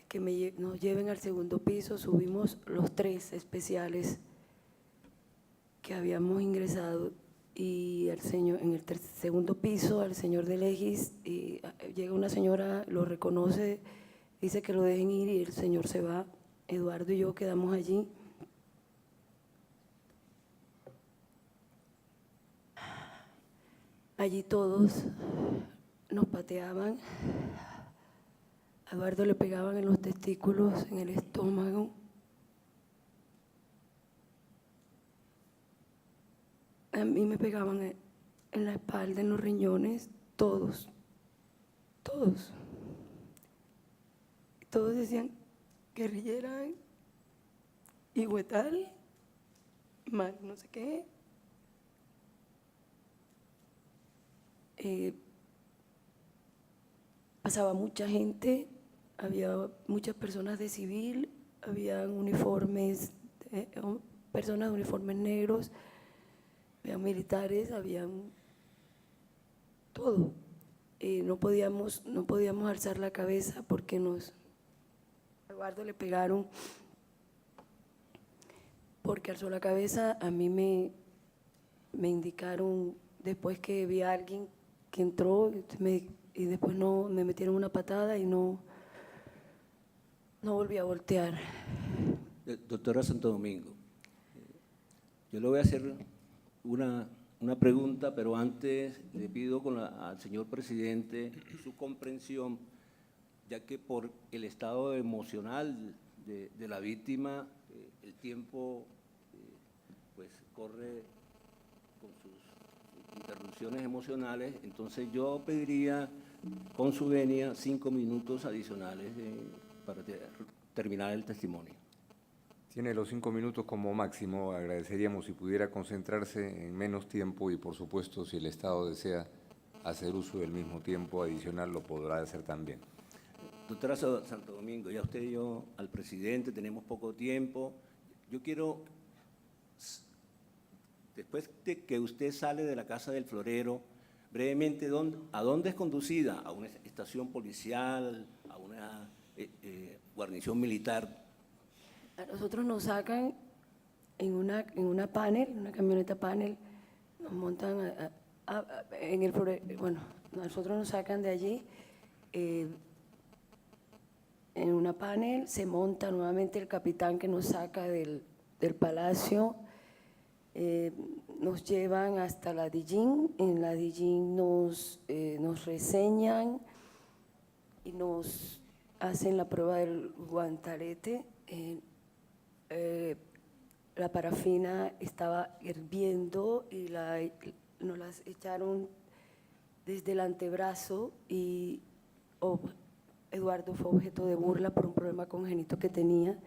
que nos lleven al segundo piso. Subimos los 3 especiales que habíamos ingresado y en el segundo piso al señor de Legis, llega una señora, lo reconoce, dice que lo dejen ir y el señor se va. Eduardo y yo quedamos allí. Allí todos nos pateaban, a Eduardo le pegaban en los testículos, en el estómago. A mí me pegaban en la espalda, en los riñones, todos. Todos decían guerrillera, Iguetal, mal, no sé qué. Pasaba mucha gente, había muchas personas de civil, había uniformes, personas de uniformes negros, había militares, había todo. No podíamos alzar la cabeza porque a Eduardo le pegaron porque alzó la cabeza. A mí me indicaron después que vi a alguien que entró y después me metieron una patada y no volví a voltear. Doctora Santo Domingo, yo le voy a hacer una pregunta, pero antes le pido al señor presidente su comprensión ya que por el estado emocional de la víctima, el tiempo pues corre con sus interrupciones emocionales. Entonces yo pediría con su venia 5 minutos adicionales para terminar el testimonio. Tiene los 5 minutos como máximo. Agradeceríamos si pudiera concentrarse en menos tiempo y, por supuesto, si el Estado desea hacer uso del mismo tiempo adicional, lo podrá hacer también. Doctora Santo Domingo, ya usted y yo, al presidente, tenemos poco tiempo. Yo quiero, después de que usted sale de la Casa del Florero, brevemente, ¿a dónde es conducida? ¿A una estación policial? ¿A una guarnición militar? A nosotros nos sacan en una panel, una camioneta panel, nos montan en el Florero. Bueno, nosotros nos sacan de allí en una panel, se monta nuevamente el capitán que nos saca del palacio, nos llevan hasta la Dillín, en la Dillín nos reseñan y nos hacen la prueba del guantelete. La parafina estaba hirviendo y nos las echaron desde el antebrazo y Eduardo fue objeto de burla por un problema congénito que tenía.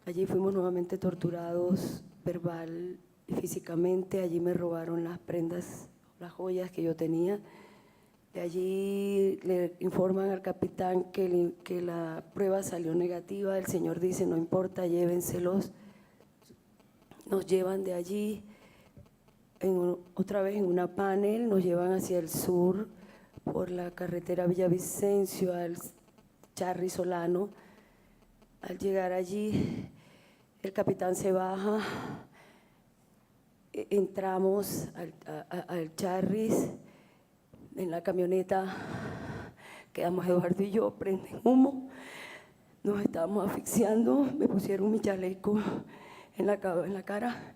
Allí fuimos nuevamente torturados verbal y físicamente. Allí me robaron las prendas, las joyas que yo tenía. De allí le informan al capitán que la prueba salió negativa. El señor dice, no importa, llévenselos. Nos llevan de allí, otra vez en una panel, nos llevan hacia el sur por la carretera Villavicencio al Charri Solano. Al llegar allí, el capitán se baja, entramos al Charris. En la camioneta quedamos Eduardo y yo, prenden humo, nos estábamos asfixiando, me pusieron mi chaleco en la cara,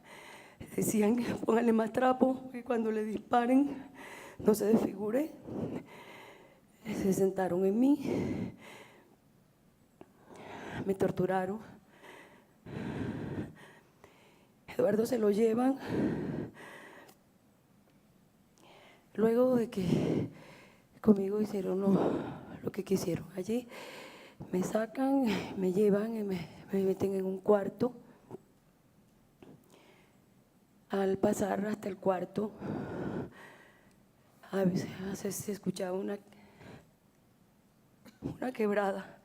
decían pónganle más trapo y cuando le disparen no se desfigure. Se sentaron en mí, me torturaron. Eduardo se lo llevan. Luego de que conmigo hicieron lo que quisieron, allí me sacan, me llevan y me meten en un cuarto. Al pasar hasta el cuarto, a veces se escuchaba una quebrada,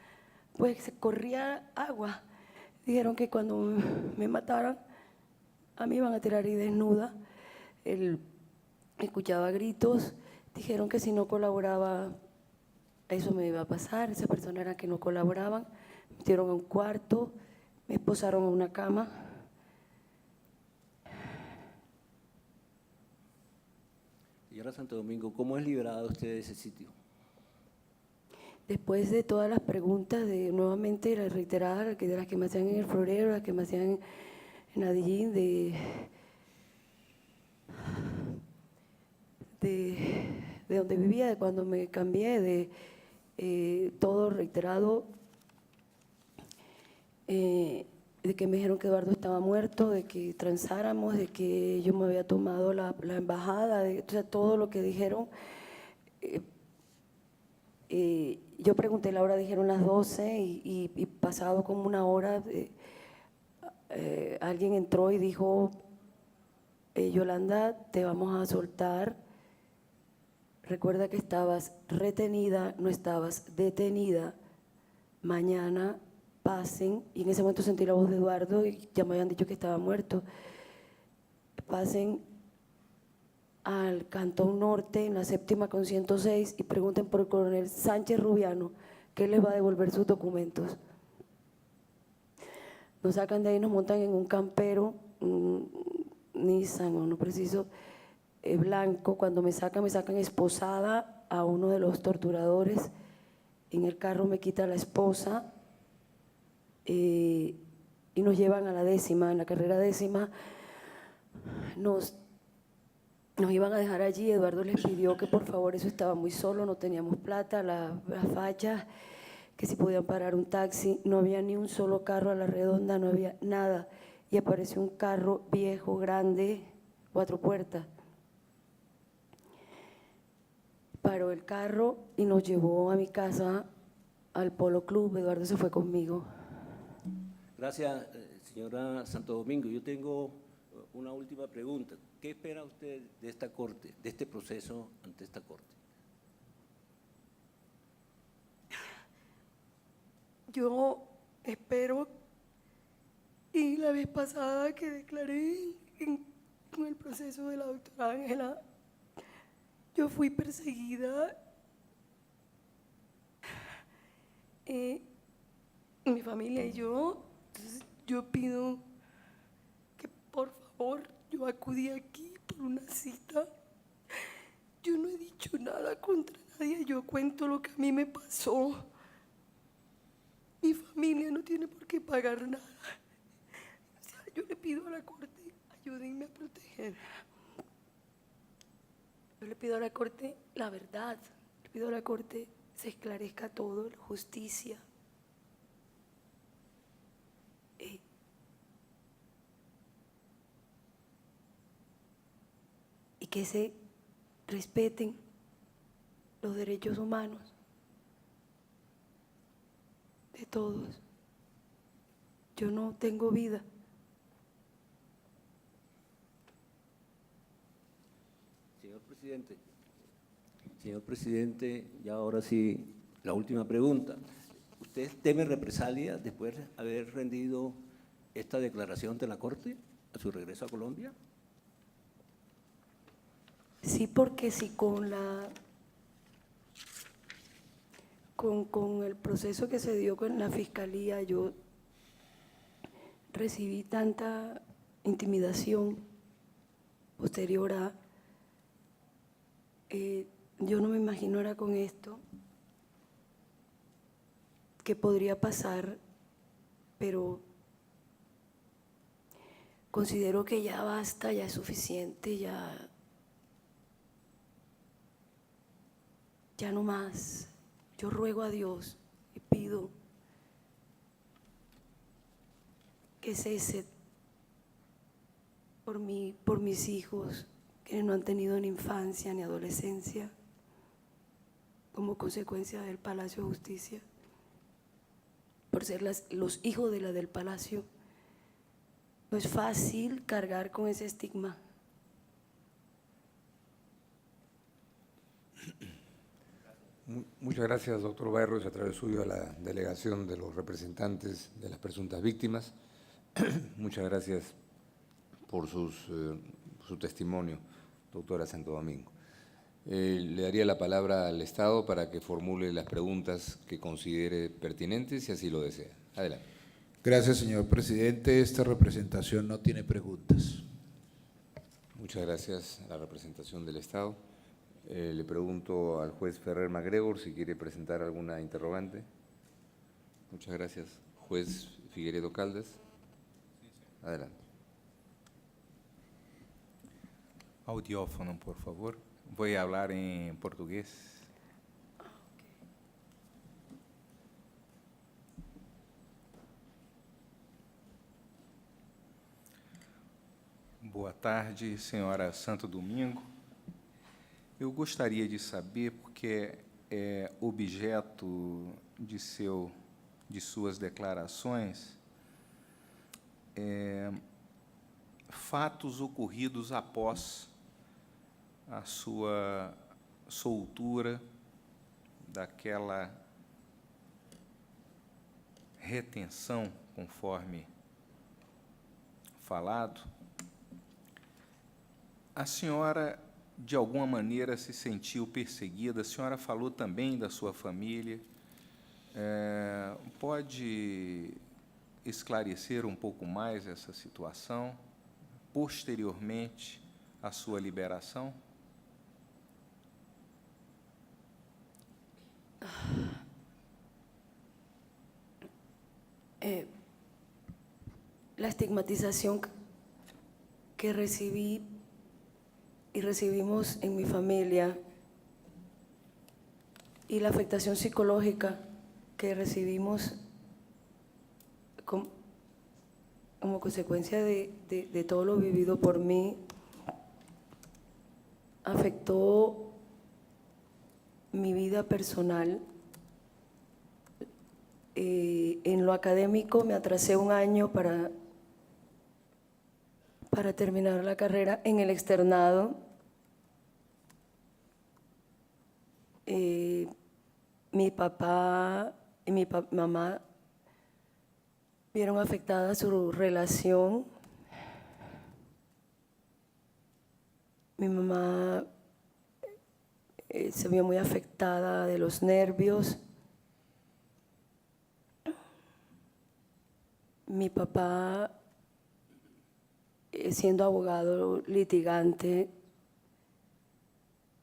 pues se corría agua. Dijeron que cuando me mataran, a mí iban a tirar y desnuda. Escuchaba gritos, dijeron que si no colaboraba, eso me iba a pasar. Esa persona era que no colaboraban, me metieron a un cuarto, me esposaron a una cama. Señora Santo Domingo, ¿cómo es liberada usted de ese sitio? Después de todas las preguntas, nuevamente las reiteradas, de las que me hacían en el Florero, las que me hacían en Adillín, de donde vivía, de cuando me cambié, de todo reiterado, de que me dijeron que Eduardo estaba muerto, de que transáramos, de que yo me había tomado la embajada, o sea, todo lo que dijeron. Yo pregunté la hora, dijeron las 12 y pasado como una hora, alguien entró y dijo, Yolanda, te vamos a soltar. Recuerda que estabas retenida, no estabas detenida. Mañana pasen, y en ese momento sentí la voz de Eduardo y ya me habían dicho que estaba muerto. Pasen al Cantón Norte, en la 7ª con 106, y pregunten por el coronel Sánchez Rubiano, que él les va a devolver sus documentos. Nos sacan de ahí, nos montan en un campero, un Nissan, o no preciso, blanco. Cuando me sacan esposada a uno de los torturadores. En el carro me quita la esposa y nos llevan a la 10ª. En la carrera 10ª nos iban a dejar allí. Eduardo les pidió que por favor, eso estaba muy solo, no teníamos plata, las fachas. que si podían parar un taxi. No había ni un solo carro a la redonda, no había nada. Y apareció un carro viejo, grande, 4 puertas. Paró el carro y nos llevó a mi casa, al Polo Club. Eduardo se fue conmigo. Gracias, señora Santo Domingo. Yo tengo una última pregunta. ¿Qué espera usted de esta Corte, de este proceso ante esta Corte? Yo espero, y la vez pasada que declaré en el proceso de la doctora Ángela, yo fui perseguida. Mi familia y yo. Entonces, yo pido que por favor, yo acudí aquí por una cita. Yo no he dicho nada contra nadie, yo cuento lo que a mí me pasó. Mi familia no tiene por qué pagar nada. O sea, yo le pido a la Corte, ayúdenme a proteger. Yo le pido a la Corte la verdad. Le pido a la Corte se esclarezca todo, la justicia. Y que se respeten los derechos humanos de todos. Yo no tengo vida. Señor presidente, y ahora sí, la última pregunta. ¿Usted teme represalia después de haber rendido esta declaración ante la Corte a su regreso a Colombia? Sí, porque si con el proceso que se dio con la Fiscalía yo recibí tanta intimidación posterior a… yo no me imagino ahora con esto que podría pasar, pero considero que ya basta, ya es suficiente, ya no más. Yo ruego a Dios y pido que cese por mí, por mis hijos, que no han tenido ni infancia ni adolescencia como consecuencia del Palacio de Justicia, por ser los hijos de la del Palacio. No es fácil cargar con ese estigma. Muchas gracias, doctor Barrios, a través suyo a la delegación de los representantes de las presuntas víctimas. Muchas gracias por su testimonio, doctora Santo Domingo. Le daría la palabra al Estado para que formule las preguntas que considere pertinentes, si así lo desea. Adelante. Gracias, señor presidente. Esta representación no tiene preguntas. Muchas gracias a la representación del Estado. Le pregunto al juez Ferrer MacGregor si quiere presentar alguna interrogante. Muchas gracias. Juez Figueredo Caldas. Adelante. Audiófono, por favor. Voy a hablar en portugués. Boa tarde, senhora Santo Domingo. Eu gostaria de saber, porque é objeto de suas declarações, fatos ocorridos após a sua soltura daquela retenção, conforme falado. A senhora, de alguma maneira, se sentiu perseguida. A senhora falou também da sua família. Pode esclarecer um pouco mais essa situação, posteriormente à sua liberação? La estigmatización que recibí y recibimos en mi familia y la afectación psicológica que que recibimos como consecuencia de todo lo vivido por mí afectó mi vida personal. En lo académico me atrasé un año para terminar la carrera en el externado. Mi papá y mi mamá vieron afectada su relación. Mi mamá se vio muy afectada de los nervios. Mi papá, siendo abogado litigante,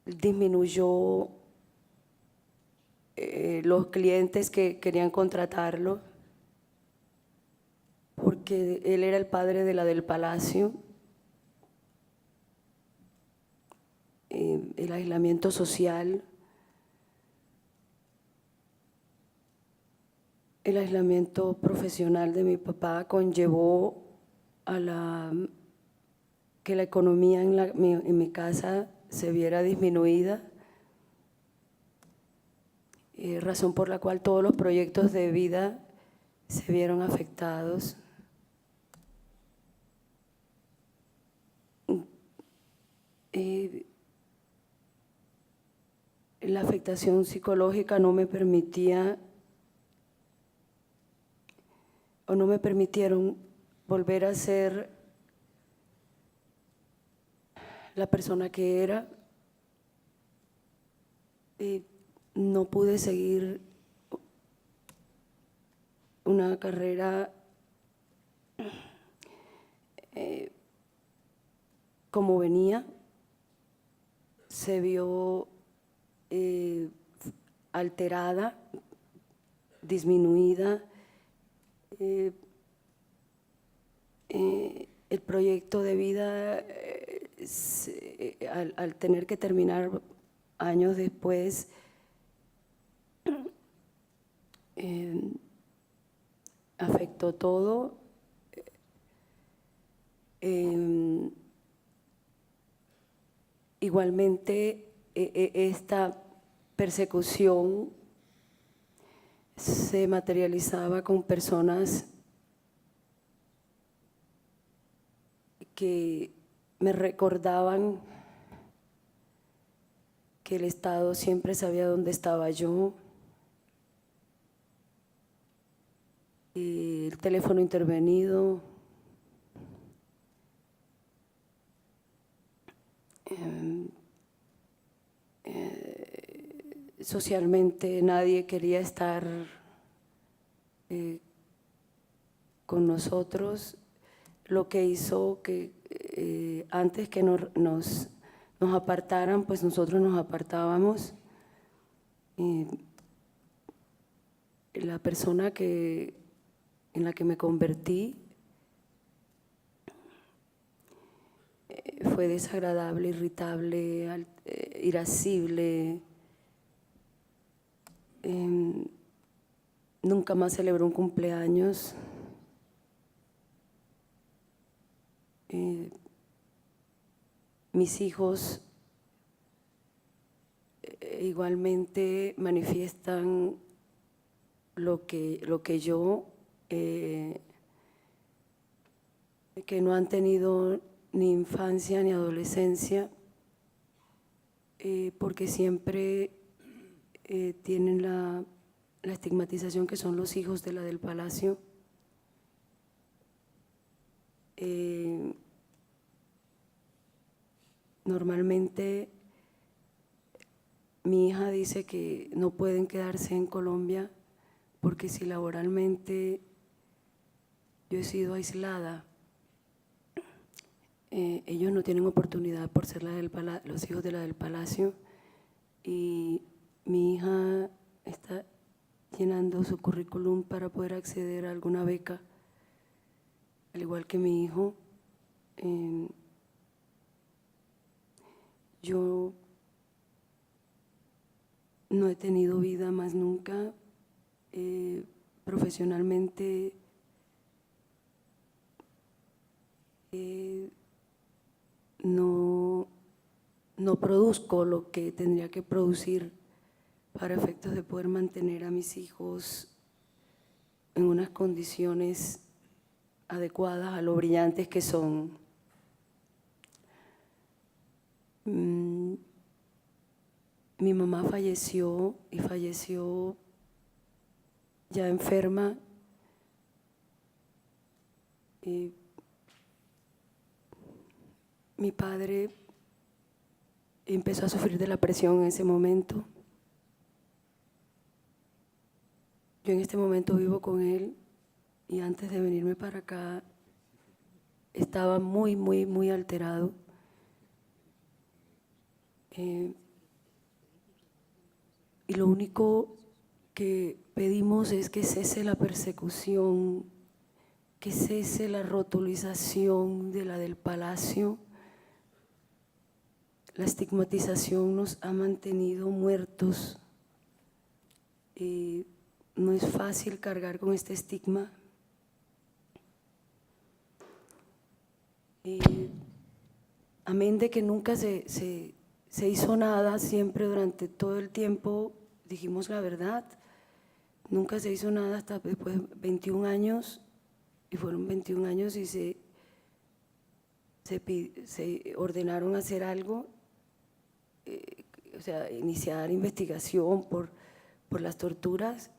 disminuyó los clientes que querían contratarlo, porque él era el padre de la del Palacio. El aislamiento social, el aislamiento profesional de mi papá conllevó a que la economía en mi casa se viera disminuida, razón por la cual todos los proyectos de vida se vieron afectados. La afectación psicológica no me permitía o no me permitieron volver a ser la persona que era. No pude seguir una carrera como venía. Se vio alterada, disminuida. El proyecto de vida, al tener que terminar años después, afectó todo. Igualmente, esta persecución se materializaba con personas que me recordaban que el Estado siempre sabía dónde estaba yo. El teléfono intervenido, socialmente nadie quería estar con nosotros, lo que hizo que antes que nos apartaran, pues nosotros nos apartábamos. La persona en la que me convertí fue desagradable, irritable, irascible. Nunca más celebró un cumpleaños. Mis hijos igualmente manifiestan lo que yo, que no han tenido ni infancia ni adolescencia, porque siempre tienen la estigmatización que son los hijos de la del Palacio. Normalmente mi hija dice que no pueden quedarse en Colombia porque si laboralmente yo he sido aislada, ellos no tienen oportunidad por ser los hijos de la del Palacio, y mi hija está llenando su currículum para poder acceder a alguna beca, al igual que mi hijo. Yo no he tenido vida más nunca. profesionalmente no produzco lo que tendría que producir para efectos de poder mantener a mis hijos en unas condiciones adecuadas a lo brillantes que son. Mi mamá falleció y falleció ya enferma. Mi padre empezó a sufrir de la presión en ese momento. Yo en este momento vivo con él y antes de venirme para acá estaba muy, muy, muy alterado. Y lo único que pedimos es que cese la persecución, que cese la rotulización de la del palacio. La estigmatización nos ha mantenido muertos. No es fácil cargar con este estigma. Amén de que nunca se hizo nada, siempre durante todo el tiempo dijimos la verdad. Nunca se hizo nada hasta después de 21 años, y fueron 21 años y se ordenaron hacer algo, o sea, iniciar investigación por las torturas,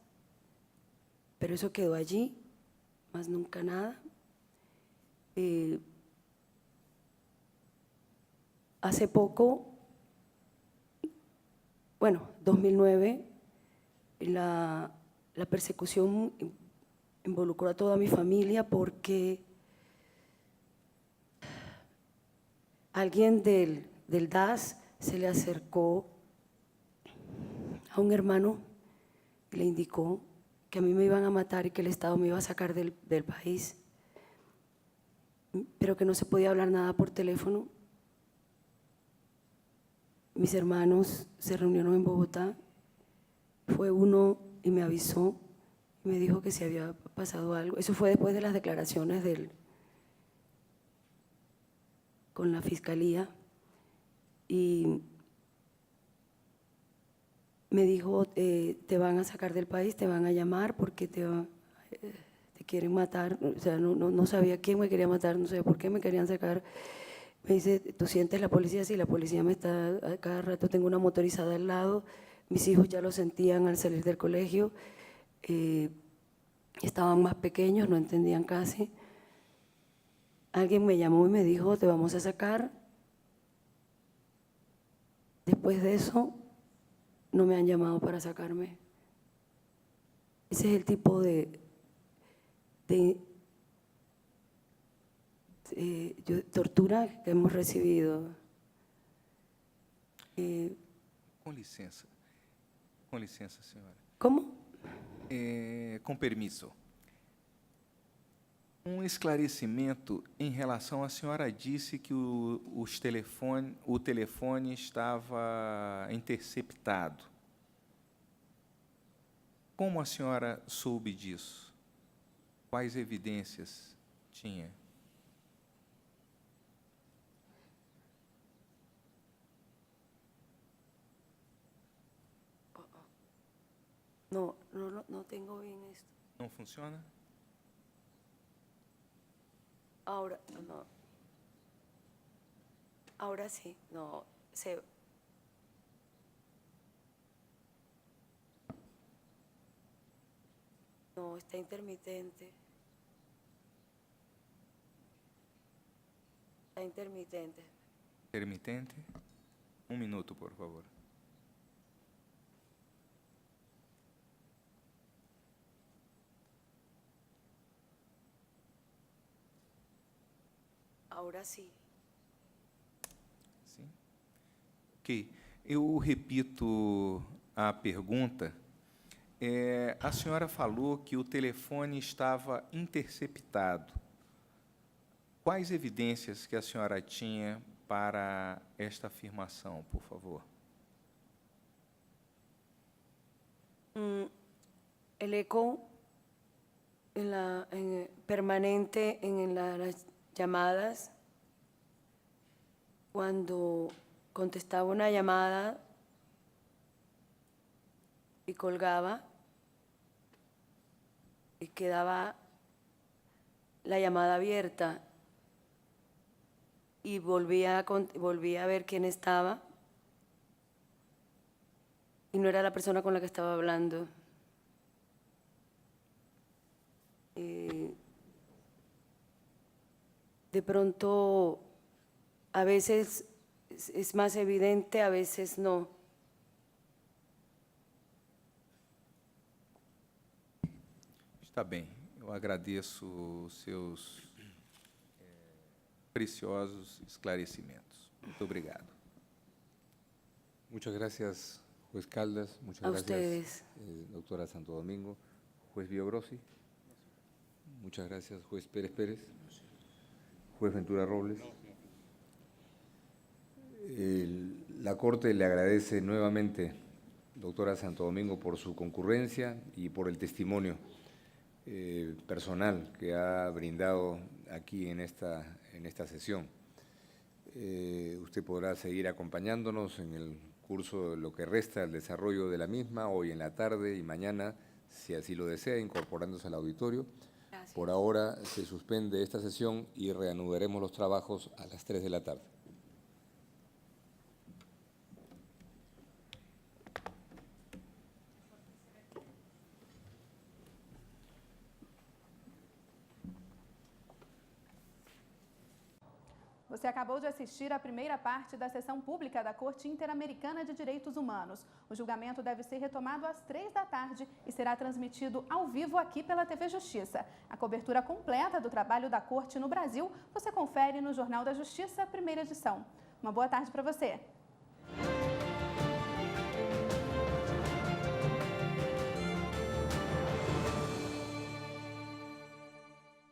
pero eso quedó allí, más nunca nada. Hace poco, bueno, 2009, la persecución involucró a toda mi familia porque alguien del DAS se le acercó a un hermano y le indicó que a mí me iban a matar y que el Estado me iba a sacar del país, pero que no se podía hablar nada por teléfono. Mis hermanos se reunieron en Bogotá, fue uno y me avisó, y me dijo que se había pasado algo. Eso fue después de las declaraciones con la fiscalía, y me dijo, te van a sacar del país, te van a llamar porque te quieren matar. O sea, no sabía quién me quería matar, no sabía por qué me querían sacar. Me dice, ¿tú sientes la policía? Sí, la policía me está, a cada rato tengo una motorizada al lado. Mis hijos ya lo sentían al salir del colegio. Estaban más pequeños, no entendían casi. Alguien me llamó y me dijo, te vamos a sacar. Después de eso, no me han llamado para sacarme. Ese es el tipo de tortura que hemos recibido. Com licença, senhora. ¿Cómo? Com permisso. Esclarecimento em relação, a senhora disse que o telefone estava interceptado. Como a senhora soube disso? Quais evidências tinha? No tengo bien esto. Não funciona? Ahora, no. Ahora sí, no, no, está intermitente. Está intermitente. Intermitente? Um minuto, por favor. Ahora sí. Sim. Ok. Eu repito a pergunta. A senhora falou que o telefone estava interceptado. Quais evidências que a senhora tinha para esta afirmação, por favor? el eco permanente en las llamadas. Cuando contestaba una llamada y colgaba, y quedaba la llamada abierta y volvía a ver quién estaba y no era la persona con la que estaba hablando. De pronto, a veces es más evidente, a veces no. Está bem, eu agradeço os seus preciosos esclarecimentos. Muito obrigado. Muchas gracias, juez Caldas. Muchas A gracias, ustedes. doctora Santo Domingo. Juez Biogrossi. Muchas gracias, juez Pérez Pérez. Juez Ventura Robles. La Corte le agradece nuevamente, doctora Santo Domingo, por su concurrencia y por el testimonio personal que ha brindado aquí en esta sesión. Usted podrá seguir acompañándonos en el curso de lo que resta del desarrollo de la misma, hoy en la tarde y mañana, si así lo desea, incorporándose al auditorio. Gracias. Por ahora se suspende esta sesión y reanudaremos los trabajos a las 3 de la tarde. Você acabou de assistir a primeira parte da sessão pública da Corte Interamericana de Direitos Humanos. O julgamento deve ser retomado às 3 da tarde e será transmitido ao vivo aqui pela TV Justiça. A cobertura completa do trabalho da Corte no Brasil você confere no Jornal da Justiça, primeira edição. Uma boa tarde para você.